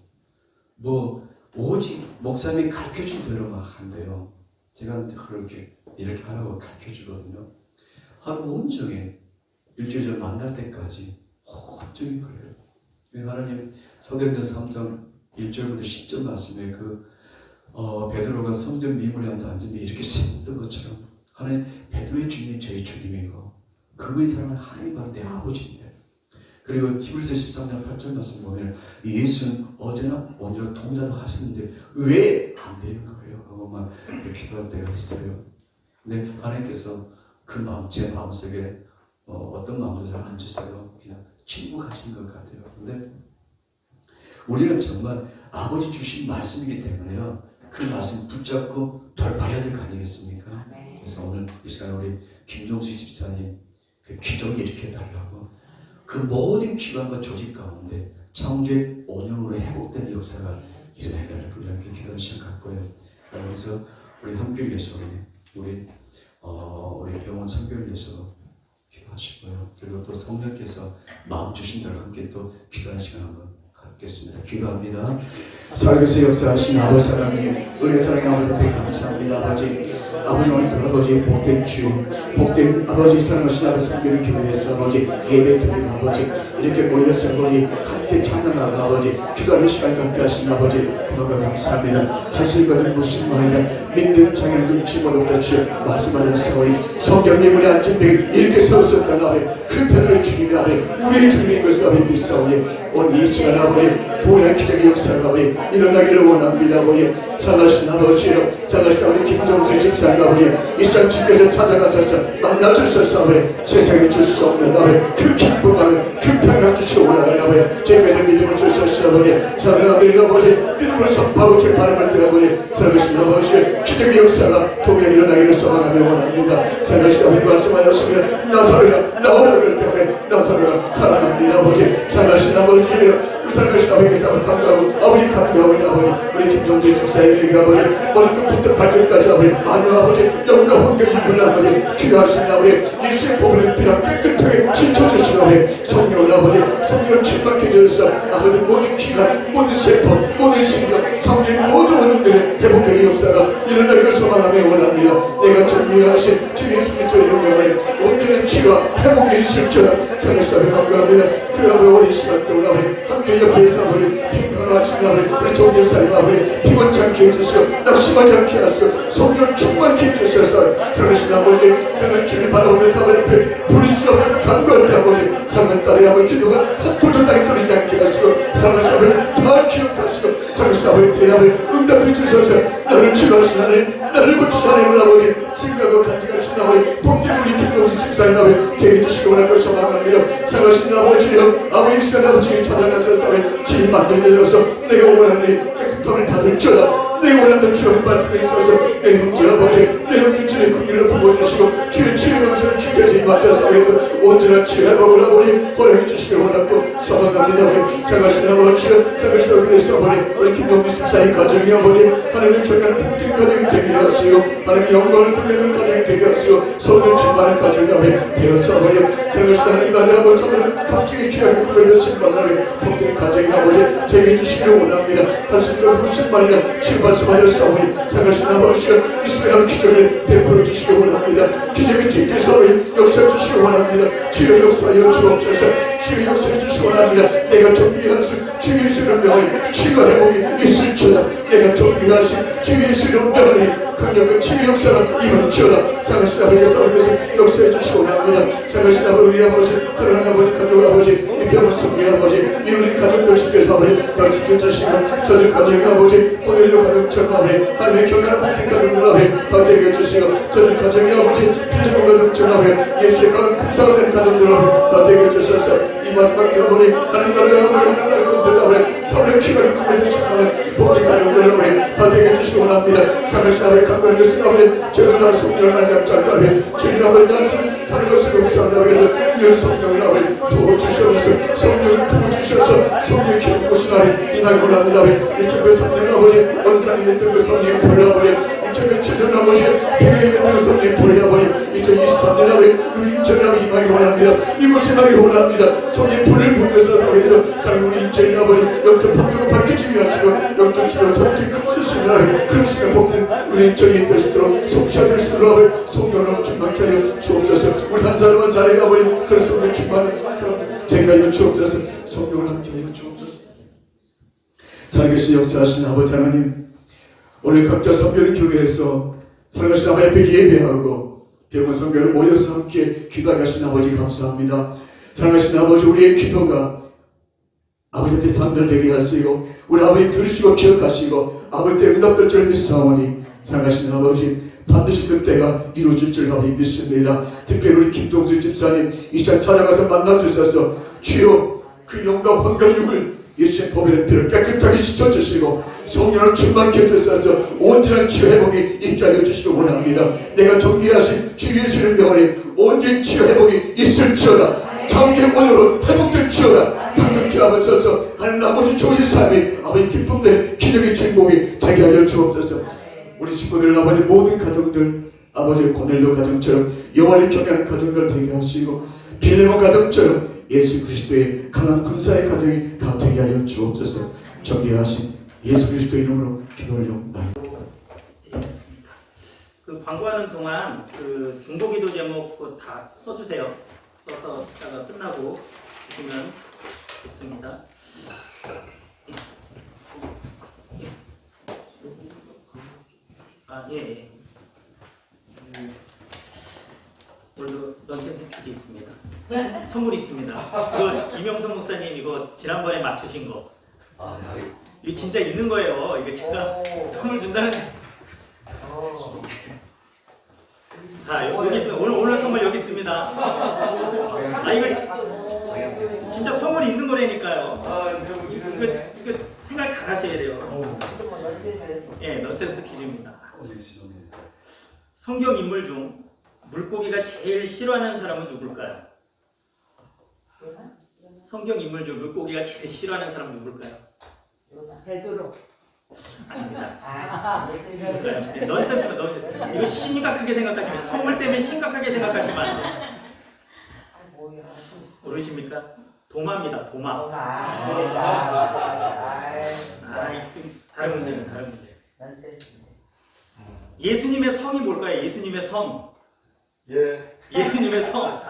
오직 목사님이 가르쳐준 대로만 한대요. 제가 그렇게 이렇게 하라고 가르쳐주거든요. 하루 온종일 일주일 전 만날 때까지 온종일 그래요. 하나님 사도행전 3장 1절부터 10절 말씀에 베드로가 성전 미문에 앉으면 이렇게 섰던 것처럼 하나님 베드로의 주님이 저희 주님이고 그분의 사랑은 하나님 바로 내 아버지인데 그리고 히브리서 13장 8절 말씀 보면 예수는 어제나 오늘도 동일하다고 하셨는데 왜 안 되는 거예요? 그것만 기도할 때가 있어요. 근데 하나님께서 그 마음, 제 마음속에 어떤 마음도 잘 안 주세요. 그냥 침묵하신 것 같아요. 근데 우리는 정말 아버지 주신 말씀이기 때문에요. 그 말씀 붙잡고 돌파해야 될 거 아니겠습니까? 그래서 오늘 이 시간 우리 김종수 집사님 그 기적을 일으켜달라고 그 모든 기관과 조직 가운데 창조의 온영으로 회복되는 역사가 일어나야 달라고 이렇게 기도하는 시간 갖고요. 그래서 우리 함께를 위해서 우리 병원 선교를 위해서 기도하시고요. 그리고 또 성령께서 마음 주신 대로 함께 또 기도하는 시간 한번 갖겠습니다. 기도합니다. 살아계서 역사하신 아버지 하나님, 은혜 사랑의 아버지 앞에 감사합니다. 아버지 오늘 아버지 복된 주, 복된 아버지 사랑하신 아버지 성경을 교회에서 아버지 예배 드리는 아버지 이렇게 모여서 아버지 함께 찬양하는 아버지 기도하는 시간 갖게 하신 아버지 그만큼 감사합니다. 할 수 있거든 무슨 말이냐 믿는 자기는 눈치 못없다 주 말씀하셨사오니 성경님 우리 앉은 데 이렇게 서었었던 아버지 그 편으로 주님이 아버지 우리의 주님인 것을 아버지 믿사오니 오늘 이 시간 아버지 부인의 기적의 역사가 아버지 일어나기를 원합니다. 아버지 살아신 아버지요 살아신 아버지 김종수 집사님 아버지 이 시간 주께서 찾아가셔서 만나주셔서 아버지 세상에 줄 수 없는 아버지 그 기쁨 아버지 그 평강 주시기 원합니다. 아버지 저희께서 믿음을 주셔서 아버지 사랑하는 아들이 아버지 믿음을 선포하고 제 바람을 때 아버지 살아계신 아버지 기적의 역사가 통일에 일어나기를 소망하며 원합니다. 살아계신 아버지 말씀하셨으면 나사로가 나오라 그럴 때 아버지 나사로가 살아납니다. 아버지 살아계신 아버지요 살아계신 아버지께서 감사하고 아버지 감사하오니 아버지 우리 김종주 집사님에게 아버지 머리끝부터 발끝까지 아버지 아니 아버지 영과 환경 이불 아버지 귀하신 아버지 예수의 복을 피랑 깨끗하게 씻어주시고 아버지 성령을 아버지 성령을 충만케 해주셔서 아버지 모든 기관 모든 세포 모든 신경 성령 모든 원인들의 회복되는 역사가 일어나기를 소망하며 원합니다. 내가 존귀하신 주 예수 그리스도의 이름으로 온전한 치유와 회복의 실천을 살아계시며 감사합니다. 그 아버지 오랜 시간 동안 아버지 함께 옆에서 아버지 평강하신 아버지 우리 종교사님 아버지 피곤찮게 해주시고 낙심하지 않게 하시고 성령을 충만케 해주셔서 살아계신 아버지 생각 주님 바라보면서 아버지 부르시고 간구할 때 아버지 사랑하는 딸의 아버지 기도가 한 톨도 땅에 떨어지지 않게 하시고 사랑하신 아버지 다 기억하시고 살아계신 아버지 내 아버지 응답해 주셔서 나를 치료하신 하나님 나를 고치신 하나님을 아버지 증거하고 간직하신 아버지 복된 우리 김동수 집사님 아버지 되게 해주시기 원하고 소망합니다. 살아계신 아버지요 아버지 시간 아버지를 찾아가셔서 아버지 주님 만들어서 내가 원하는 깨끗함을 받을 줄알아 내가 원하는 주의 말씀에 있어서 내 형제 아버지 내 형제 주의 긍휼을 부어주시고 주의 치유 감사를 주께서 임하셔서 온전한 치유 회복을 아버지 허락해 주시기 원하고 소망합니다. 살아계신 아버지요 살아계신 아버지 우리 김동수 집사님 가정이 아버지 하나님의 결과를 복된 가정이 되게 하시고 하나님의 영광을 드리는 가정이 되게 하시고 성령 충만한 가정이 아버지 되어서 아버지 살아계신 하나님 나라의 아버지 각종의 기약을 부려주신 하나님의 복된 가정이 아버지 되게 해주시기 원합니다. 할 수 있는 무슨 말이냐 치유 말씀하셨사오니 살아계신 아버지가 이스라엘 기적을 베풀어 주시기 원합니다. 기적의 주께서 역사해 주시기 원합니다. 주의 역사여 주옵소서 주의 역사해 주시기 원합니다. 내가 존귀하신 주의 예수를 명하니 치유와 회복이 있을지어다. 내가 존귀하신 주의 예수를 명하니 강력한 치유 역사가 임할지어다. 살아계신 아버지께서 역사해 주시기 원합니다. 살아계신 아버지 우리 아버지 사랑하는 아버지 가족 아버지 이 병원 성리 아버지 이 우리 가족들 주께서 아버지 다 지켜주시고 저들 가정의 아버지 오늘도 가정처럼 아버지 하나님의 경건한 복된 가정들 아버지 다 되게 해주시고 저들 가정의 아버지 필리곤 가정처럼 아버지 예수의 강한 kum사가 되는 가정들 아버지 다 되게 해주셔서 이 마지막 저번에 하나님 나라가 하나님 나라를 건설하고 저번에 키가 있고 싶어하는 복지 가정들을 다 되게 해주시기 원합니다. 사회사회 강건하게 쓰라고 저들 나라 성령을 말미암아 자리하고 주님하고 나를 다른 것을 없사하다 그래서 늘 성령이라고 부어주셔서 성령을 부어주셔서 성령의 기름 부으시나니 이날 원합니다. 이쪽에 성령 아버지 원사님의 뜻을 성령이 불러버려 이쪽에 주전 아버지 교회의 뜻을 성령이 불러버려 이쪽 23년 아버지 인천이 임하기 원합니다. 이곳에 임하기 원합니다. 성령의 불을 붙여서 그래서 사랑 우리 인천이 아버지 영적 판도가 바뀌지 하시고 영적 치료 성령이 크시는 하나님 그런 시간 복된 우리 인천이 되시도록 성취하 되시도록 성령을 충만케 하여 주옵소서. 우리 한 사람 한 사람이 아버지 그런 성령 충만을 되게 하여 주옵소서. 성령을 함께 하여 주옵소서. 살아계신 역사하신 아버지 하나님 오늘 각자 성결 교회에서 살아가신 아버지 앞에 예배하고 병원 성결을 모여서 함께 기도하게 하신 아버지 감사합니다. 살아가신 아버지 우리의 기도가 아버지 앞에 상달되게 하시고 우리 아버지 들으시고 기억하시고 아버지 때 응답될 줄 믿사오니 살아가신 아버지 반드시 그때가 이루어질 줄 아버지 믿습니다. 특별히 우리 김종수 집사님 이 시간 찾아가서 만나주셔서 주여 그 영과 환경육을 예수의 법인의 피를 깨끗하게 씻어주시고 성령을 충만케 해주셔서 온전한 치유 회복이 있게 하여 주시기 원합니다. 내가 존귀하신 주 예수의 명언에 온전히 치유 회복이 있을지어다. 장기 오늘로 회복될지어다. 당근케 하셔서 하나님 아버지 좋은 삶이 아버지 기쁨된 기적의 주인공이 되게 하여 주옵소서. 우리 친구들 아버지 모든 가정들 아버지 고넬료 가정처럼 영원히 경외하는 가정들 되게 하시고 빌레몬 가정처럼 예수 그리스도의 강한 군사의 가정이 다 되게 하여 주옵소서. 존귀하신 예수 그리스도의 이름으로 기도를 용납니다. 드리겠습니다. 그 광고하는 동안 그 중보기도 제목 그거 다 써주세요. 써서 이따가 끝나고 주시면 좋습니다. 예. 오늘도 넌센스 퀴즈 있습니다. 선물이 있습니다. 이거 이명선 목사님 이거 지난번에 맞추신 거. 이거 진짜 있는 거예요. 이거 제가 선물 준다는. 여기 있습니다. 오늘 선물 여기 있습니다. 이거 진짜 선물이 있는 거라니까요. 이거 생각 잘 하셔야 돼요. 예, 넌센스 퀴즈입니다. 성경 인물 중 물고기가 제일 싫어하는 사람은 누굴까요? 성경 인물 중 물고기가 제일 싫어하는 사람은 누굴까요? 베드로. 아닙니다. 넌센스가 넌센스. 이거 심각하게 생각하시면 선물 때문에 심각하게 생각하시면 안 돼요. 모르십니까? 도마입니다. 도마. 다른 문제는 다른 문제. 예수님의 성이 뭘까요? 예수님의 성. 예수님의 성.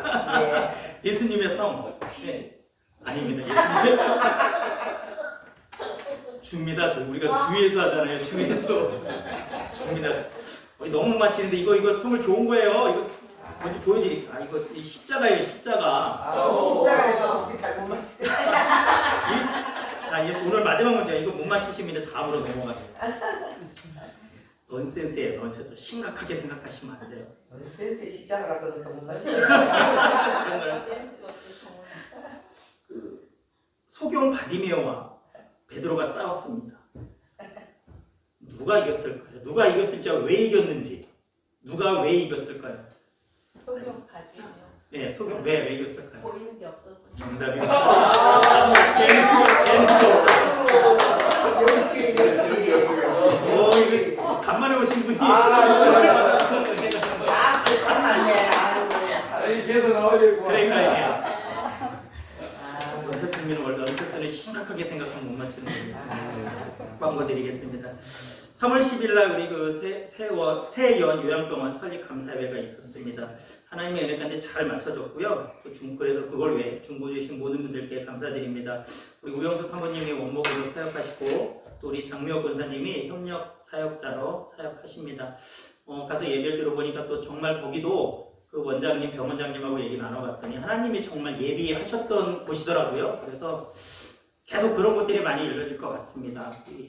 예수님의 성. 네. 아닙니다. 예수님의 성. 줍니다. 우리가 주에서 하잖아요. 주에서. 줍니다. 너무 맞히는데 이거 정말 좋은 거예요. 이거 먼저 보여드릴게요. 이거 십자가예요. 십자가. 십자가에서 잘못 맞히네. 자, 오늘 마지막 문제. 이거 못 맞히시면 다음으로 넘어가세요. 넌센스예요. 넌센스. 심각하게 생각하시면 안 돼요. 넌센스 십자가가 그러니까 못 맞히네. 소경 바디메오와 베드로가 싸웠습니다. 누가 이겼을까요? 누가 이겼을지 왜 이겼는지 누가 왜 이겼을까요? 소경 바디메오. 네, 소경 왜 이겼을까요? 보이는 게 없어서. 정답입니다. 이거 간만에 오신 분이. 계속 나와야 되고. 그러니까 넌센스는 원래 넌센스는 심각하게 생각하면 못 맞추는 거예요. 광고 드리겠습니다. 3월 10일 날 우리 그 새연 요양병원 설립 감사회가 있었습니다. 하나님의 은혜 가운데 잘 맞춰졌고요. 그래서 그걸 위해 중보 주신 모든 분들께 감사드립니다. 우리 우영수 사모님이 원목으로 사역하시고 또 우리 장미호 권사님이 협력 사역자로 사역하십니다. 가서 얘기를 들어보니까 또 정말 거기도 그 원장님, 병원장님하고 얘기 나눠봤더니 하나님이 정말 예비하셨던 곳이더라고요. 그래서 계속 그런 것들이 많이 열려질 것 같습니다. 이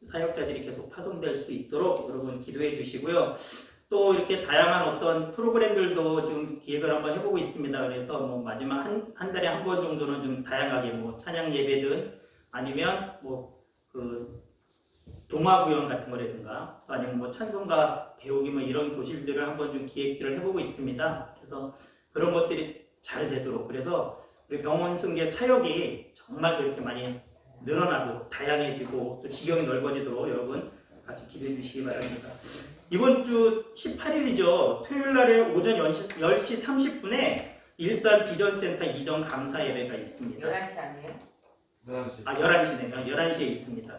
사역자들이 계속 파송될 수 있도록 여러분 기도해 주시고요. 또 이렇게 다양한 어떤 프로그램들도 좀 기획을 한번 해보고 있습니다. 그래서 뭐 마지막 한 달에 한 번 정도는 좀 다양하게 뭐 찬양 예배든 아니면 뭐 그 동화 구연 같은 거라든가 아니면 뭐 찬송가 배우기 뭐 이런 교실들을 한번 좀 기획들을 해보고 있습니다. 그래서 그런 것들이 잘 되도록 그래서 우리 병원 승계 사역이 정말 그렇게 많이 늘어나고 다양해지고 또 지경이 넓어지도록 여러분 같이 기도해 주시기 바랍니다. 이번 주 18일이죠. 토요일 날에 오전 10시 30분에 일산 비전센터 이전 감사 예배가 있습니다. 11시 아니에요? 11시네요. 11시에 있습니다.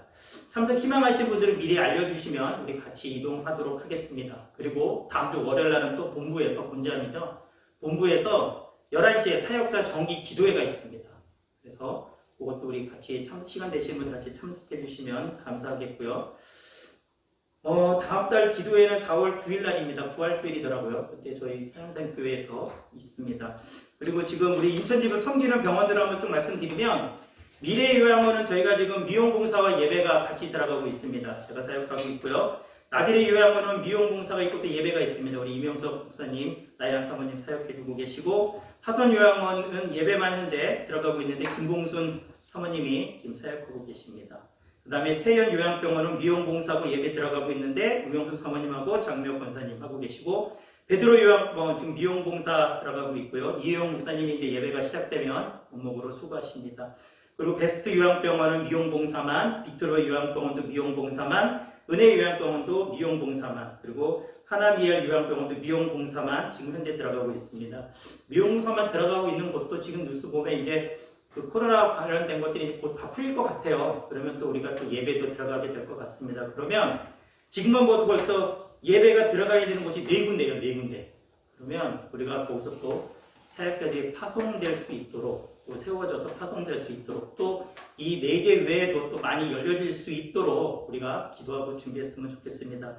참석 희망하신 분들은 미리 알려주시면 우리 같이 이동하도록 하겠습니다. 그리고 다음 주 월요일 날은 또 본부에서 본점이죠. 본부에서 11시에 사역자 정기 기도회가 있습니다. 그래서 그것도 우리 같이 시간 되시는 분 같이 참석해 주시면 감사하겠고요. 다음 달 기도회는 4월 9일 날입니다. 부활주일이더라고요. 그때 저희 태영산 교회에서 있습니다. 그리고 지금 우리 인천지부 섬기는 병원들을 한번 좀 말씀드리면 미래의 요양원은 저희가 지금 미용봉사와 예배가 같이 들어가고 있습니다. 제가 사역하고 있고요. 나들의 요양원은 미용봉사가 있고 또 예배가 있습니다. 우리 이명석 목사님, 나이랑 사모님 사역해주고 계시고 화선 요양원은 예배만 현재 들어가고 있는데 김봉순 사모님이 지금 사역하고 계십니다. 그 다음에 세연 요양병원은 미용봉사하고 예배 들어가고 있는데 우영수 사모님하고 장묘 권사님 하고 계시고 베드로 요양병원 지금 미용봉사 들어가고 있고요. 이혜영 목사님이 이제 예배가 시작되면 본목으로 수고하십니다. 그리고 베스트 요양병원은 미용봉사만, 빅토리아 요양병원도 미용봉사만, 은혜 요양병원도 미용봉사만, 그리고 하나미엘 요양병원도 미용봉사만 지금 현재 들어가고 있습니다. 미용봉사만 들어가고 있는 곳도 지금 뉴스 보면 이제 그 코로나 관련된 것들이 곧 다 풀릴 것 같아요. 그러면 또 우리가 또 예배도 들어가게 될 것 같습니다. 그러면 지금만 봐도 벌써 예배가 들어가야 되는 곳이 4군데예요. 4군데. 그러면 우리가 거기서 또 사역자들이 파송될 수 있도록 또 세워져서 파송될 수 있도록 또 이 4개 외에도 또 많이 열려질 수 있도록 우리가 기도하고 준비했으면 좋겠습니다.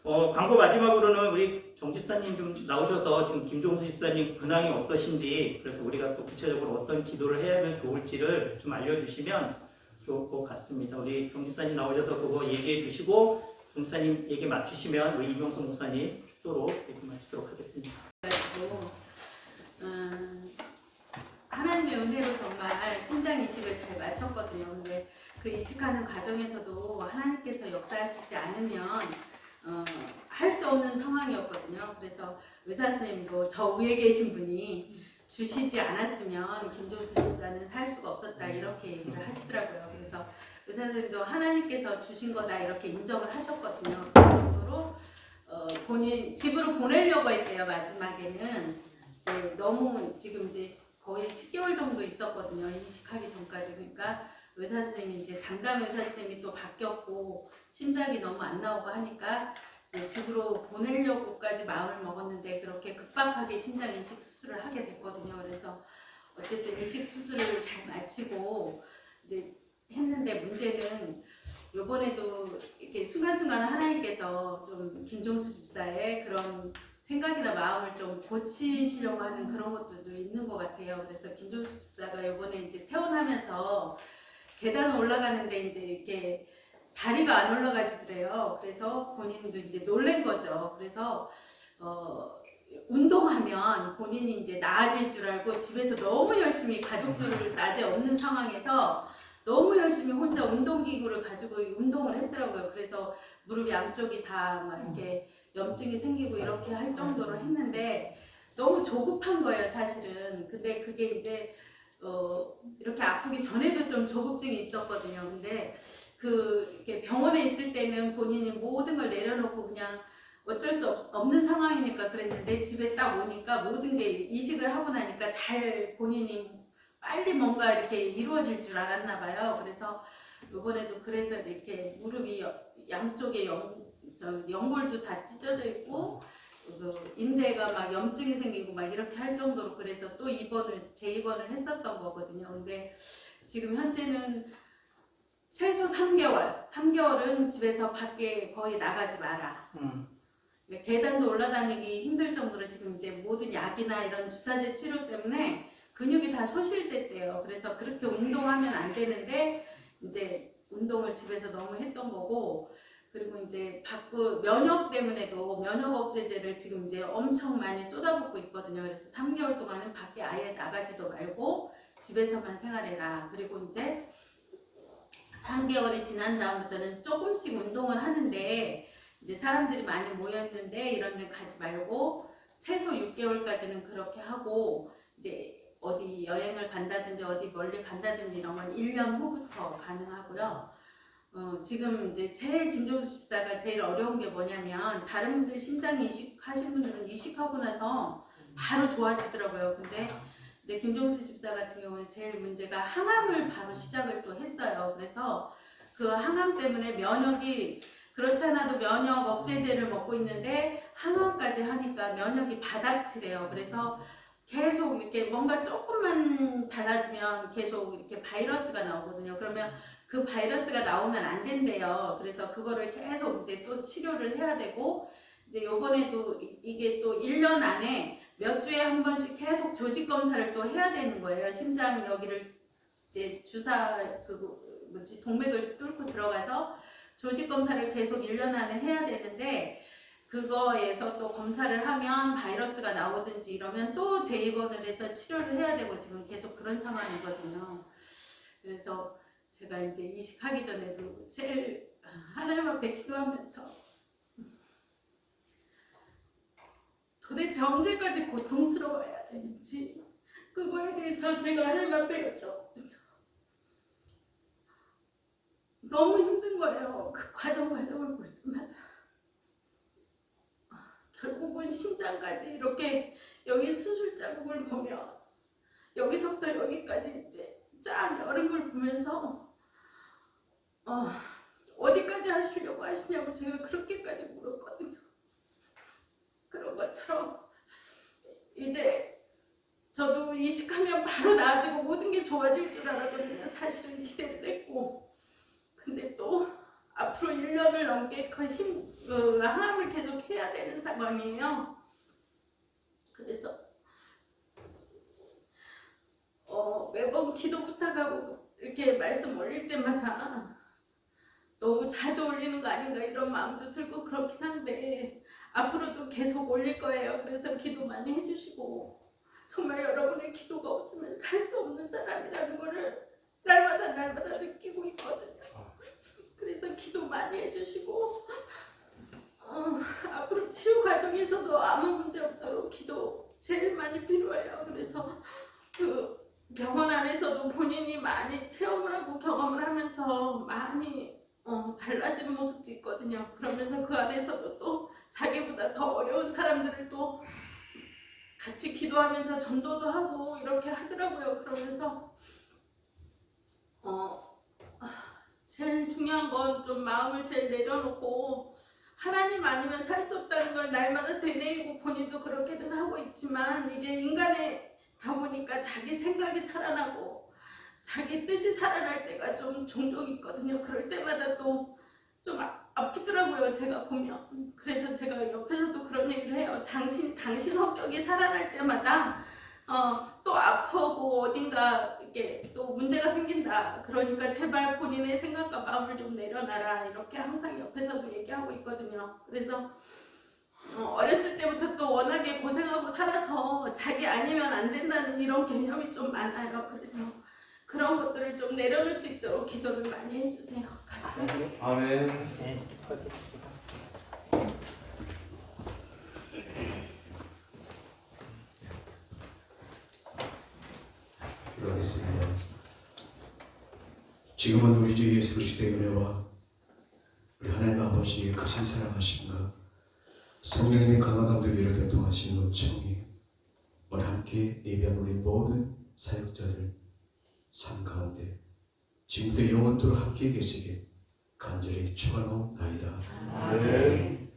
광고 마지막으로는 우리 정 집사님 좀 나오셔서 지금 김종수 집사님 근황이 어떠신지 그래서 우리가 또 구체적으로 어떤 기도를 해야 하면 좋을지를 좀 알려주시면 좋을 것 같습니다. 우리 정 집사님 나오셔서 그거 얘기해 주시고 정 집사님 얘기 맞추시면 우리 이명성 목사님 축도로 얘기 마치도록 하겠습니다. 하나님의 은혜로 정말 신장 이식을 잘 마쳤거든요. 근데 그 이식하는 과정에서도 하나님께서 역사하시지 않으면 할 수 없는 상황이었거든요. 그래서 의사 선생님도 저 위에 계신 분이 주시지 않았으면 김종수 집사는 살 수가 없었다 이렇게 얘기를 하시더라고요. 그래서 의사 선생님도 하나님께서 주신 거다 이렇게 인정을 하셨거든요. 그 정도로 본인 집으로 보내려고 했대요. 마지막에는 이제 너무 지금 이제 거의 10개월 정도 있었거든요. 이식하기 전까지. 그러니까 의사 선생님이 이제 담당 의사 선생님이 또 바뀌었고 심장이 너무 안 나오고 하니까 이제 집으로 보내려고까지 마음을 먹었는데 그렇게 급박하게 심장 이식 수술을 하게 됐거든요. 그래서 어쨌든 이식 수술을 잘 마치고 이제 했는데 문제는 이번에도 이렇게 순간순간 하나님께서 좀 김종수 집사의 그런 생각이나 마음을 좀 고치시려고 하는 그런 것들도 있는 것 같아요. 그래서 김종수 집사가 이번에 이제 퇴원하면서 계단 올라가는데 이제 이렇게 다리가 안 올라가지더래요. 그래서 본인도 이제 놀란 거죠. 그래서 운동하면 본인이 이제 나아질 줄 알고 집에서 너무 열심히 가족들을 낮에 없는 상황에서 너무 열심히 혼자 운동기구를 가지고 운동을 했더라고요. 그래서 무릎 양쪽이 다 막 이렇게 염증이 생기고 이렇게 할 정도로 했는데 너무 조급한 거예요, 사실은. 근데 그게 이제 이렇게 아프기 전에도 좀 조급증이 있었거든요. 근데 이렇게 병원에 있을 때는 본인이 모든 걸 내려놓고 그냥 어쩔 수 없는 상황이니까 그랬는데 집에 딱 오니까 모든 게 이식을 하고 나니까 잘 본인이 빨리 뭔가 이렇게 이루어질 줄 알았나 봐요. 그래서 이번에도 그래서 이렇게 무릎이 양쪽에 연골도 다 찢어져 있고 인대가 막 염증이 생기고 막 이렇게 할 정도로 그래서 또 재입원을 했었던 거거든요. 근데 지금 현재는 최소 3개월은 집에서 밖에 거의 나가지 마라. 계단도 올라다니기 힘들 정도로 지금 이제 모든 약이나 이런 주사제 치료 때문에 근육이 다 소실됐대요. 그래서 그렇게 운동하면 안 되는데 이제 운동을 집에서 너무 했던 거고 그리고 이제 면역 때문에도 면역 억제제를 지금 이제 엄청 많이 쏟아붓고 있거든요. 그래서 3개월 동안은 밖에 아예 나가지도 말고 집에서만 생활해라. 그리고 이제 3개월이 지난 다음부터는 조금씩 운동을 하는데 이제 사람들이 많이 모였는데 이런 데 가지 말고 최소 6개월까지는 그렇게 하고 이제 어디 여행을 간다든지 어디 멀리 간다든지 이런 건 1년 후부터 가능하고요. 지금 이제 김종수 집사가 제일 어려운 게 뭐냐면 다른 분들 심장이 이식하신 분들은 이식하고 나서 바로 좋아지더라고요. 근데 이제 김종수 집사 같은 경우는 제일 문제가 항암을 바로 시작을 또 했어요. 그래서 그 항암 때문에 면역이 그렇지 않아도 면역 억제제를 먹고 있는데 항암까지 하니까 면역이 바닥치래요. 그래서 계속 이렇게 뭔가 조금만 달라지면 계속 이렇게 바이러스가 나오거든요. 그러면 그 바이러스가 나오면 안 된대요. 그래서 그거를 계속 이제 또 치료를 해야 되고 이제 요번에도 이게 또 1년 안에 몇 주에 한 번씩 계속 조직 검사를 또 해야 되는 거예요. 심장 여기를 이제 주사 동맥을 뚫고 들어가서 조직 검사를 계속 1년 안에 해야 되는데 그거에서 또 검사를 하면 바이러스가 나오든지 이러면 또 재입원을 해서 치료를 해야 되고 지금 계속 그런 상황이거든요. 그래서 제가 이제 이식하기 전에도 제일 하나님 앞에 기도하면서 도대체 언제까지 고통스러워야 되는지 그거에 대해서 제가 하나님 앞에 여쭤거든요. 너무 힘든 거예요. 그 과정을 볼 때마다. 결국은 심장까지 이렇게 여기 수술 자국을 보면 여기서부터 여기까지 이제 쫙 여는 걸 보면서 어디까지 하시려고 하시냐고 제가 그렇게까지 물었거든요. 그런 것처럼 이제 저도 이식하면 바로 나아지고 모든 게 좋아질 줄 알았거든요. 사실은 기대를 했고 근데 또 앞으로 1년을 넘게 항암을 계속 해야 되는 상황이에요. 그래서 매번 기도 부탁하고 이렇게 말씀 올릴 때마다 너무 자주 올리는 거 아닌가 이런 마음도 들고 그렇긴 한데 앞으로도 계속 올릴 거예요. 그래서 기도 많이 해주시고 정말 여러분의 기도가 없으면 살 수 없는 사람이라는 거를 날마다 느끼고 있거든요. 그래서 기도 많이 해주시고 앞으로 치유 과정에서도 아무 문제 없도록 기도 제일 많이 필요해요. 그래서 그 병원 안에서도 본인이 많이 체험을 하고 경험을 하면서 많이 달라진 모습도 있거든요. 그러면서 그 안에서도 또 자기보다 더 어려운 사람들을 또 같이 기도하면서 전도도 하고 이렇게 하더라고요. 그러면서 제일 중요한 건 좀 마음을 제일 내려놓고 하나님 아니면 살 수 없다는 걸 날마다 되뇌이고 본인도 그렇게는 하고 있지만 이게 인간의 다 보니까 자기 생각이 살아나고 자기 뜻이 살아날 때가 좀 종종 있거든요. 그럴 때마다 또 좀 아프더라고요. 제가 보면. 그래서 제가 옆에서도 그런 얘기를 해요. 당신 성격이 살아날 때마다 또 아프고 어딘가 이렇게 또 문제가 생긴다. 그러니까 제발 본인의 생각과 마음을 좀 내려놔라. 이렇게 항상 옆에서도 얘기하고 있거든요. 그래서 어렸을 때부터 또 워낙에 고생하고 살아서 자기 아니면 안 된다는 이런 개념이 좀 많아요. 그래서 그런 것들을 좀 내려놓을 수 있도록 기도를 많이 해주세요. 감사합니다. 아멘. 네, 기도하겠습니다. 기도하겠습니다. 지금은 우리 주 예수 그리스도의 은혜와 우리 하나님 아버지의 크신 사랑하심과 성령님의 강한 감독이 교통하시는 은총이 오늘 함께 예배한 우리 모든 사역자들 삶 가운데 지금부터 영원토록 함께 계시길 간절히 축원하옵나이다. 아멘.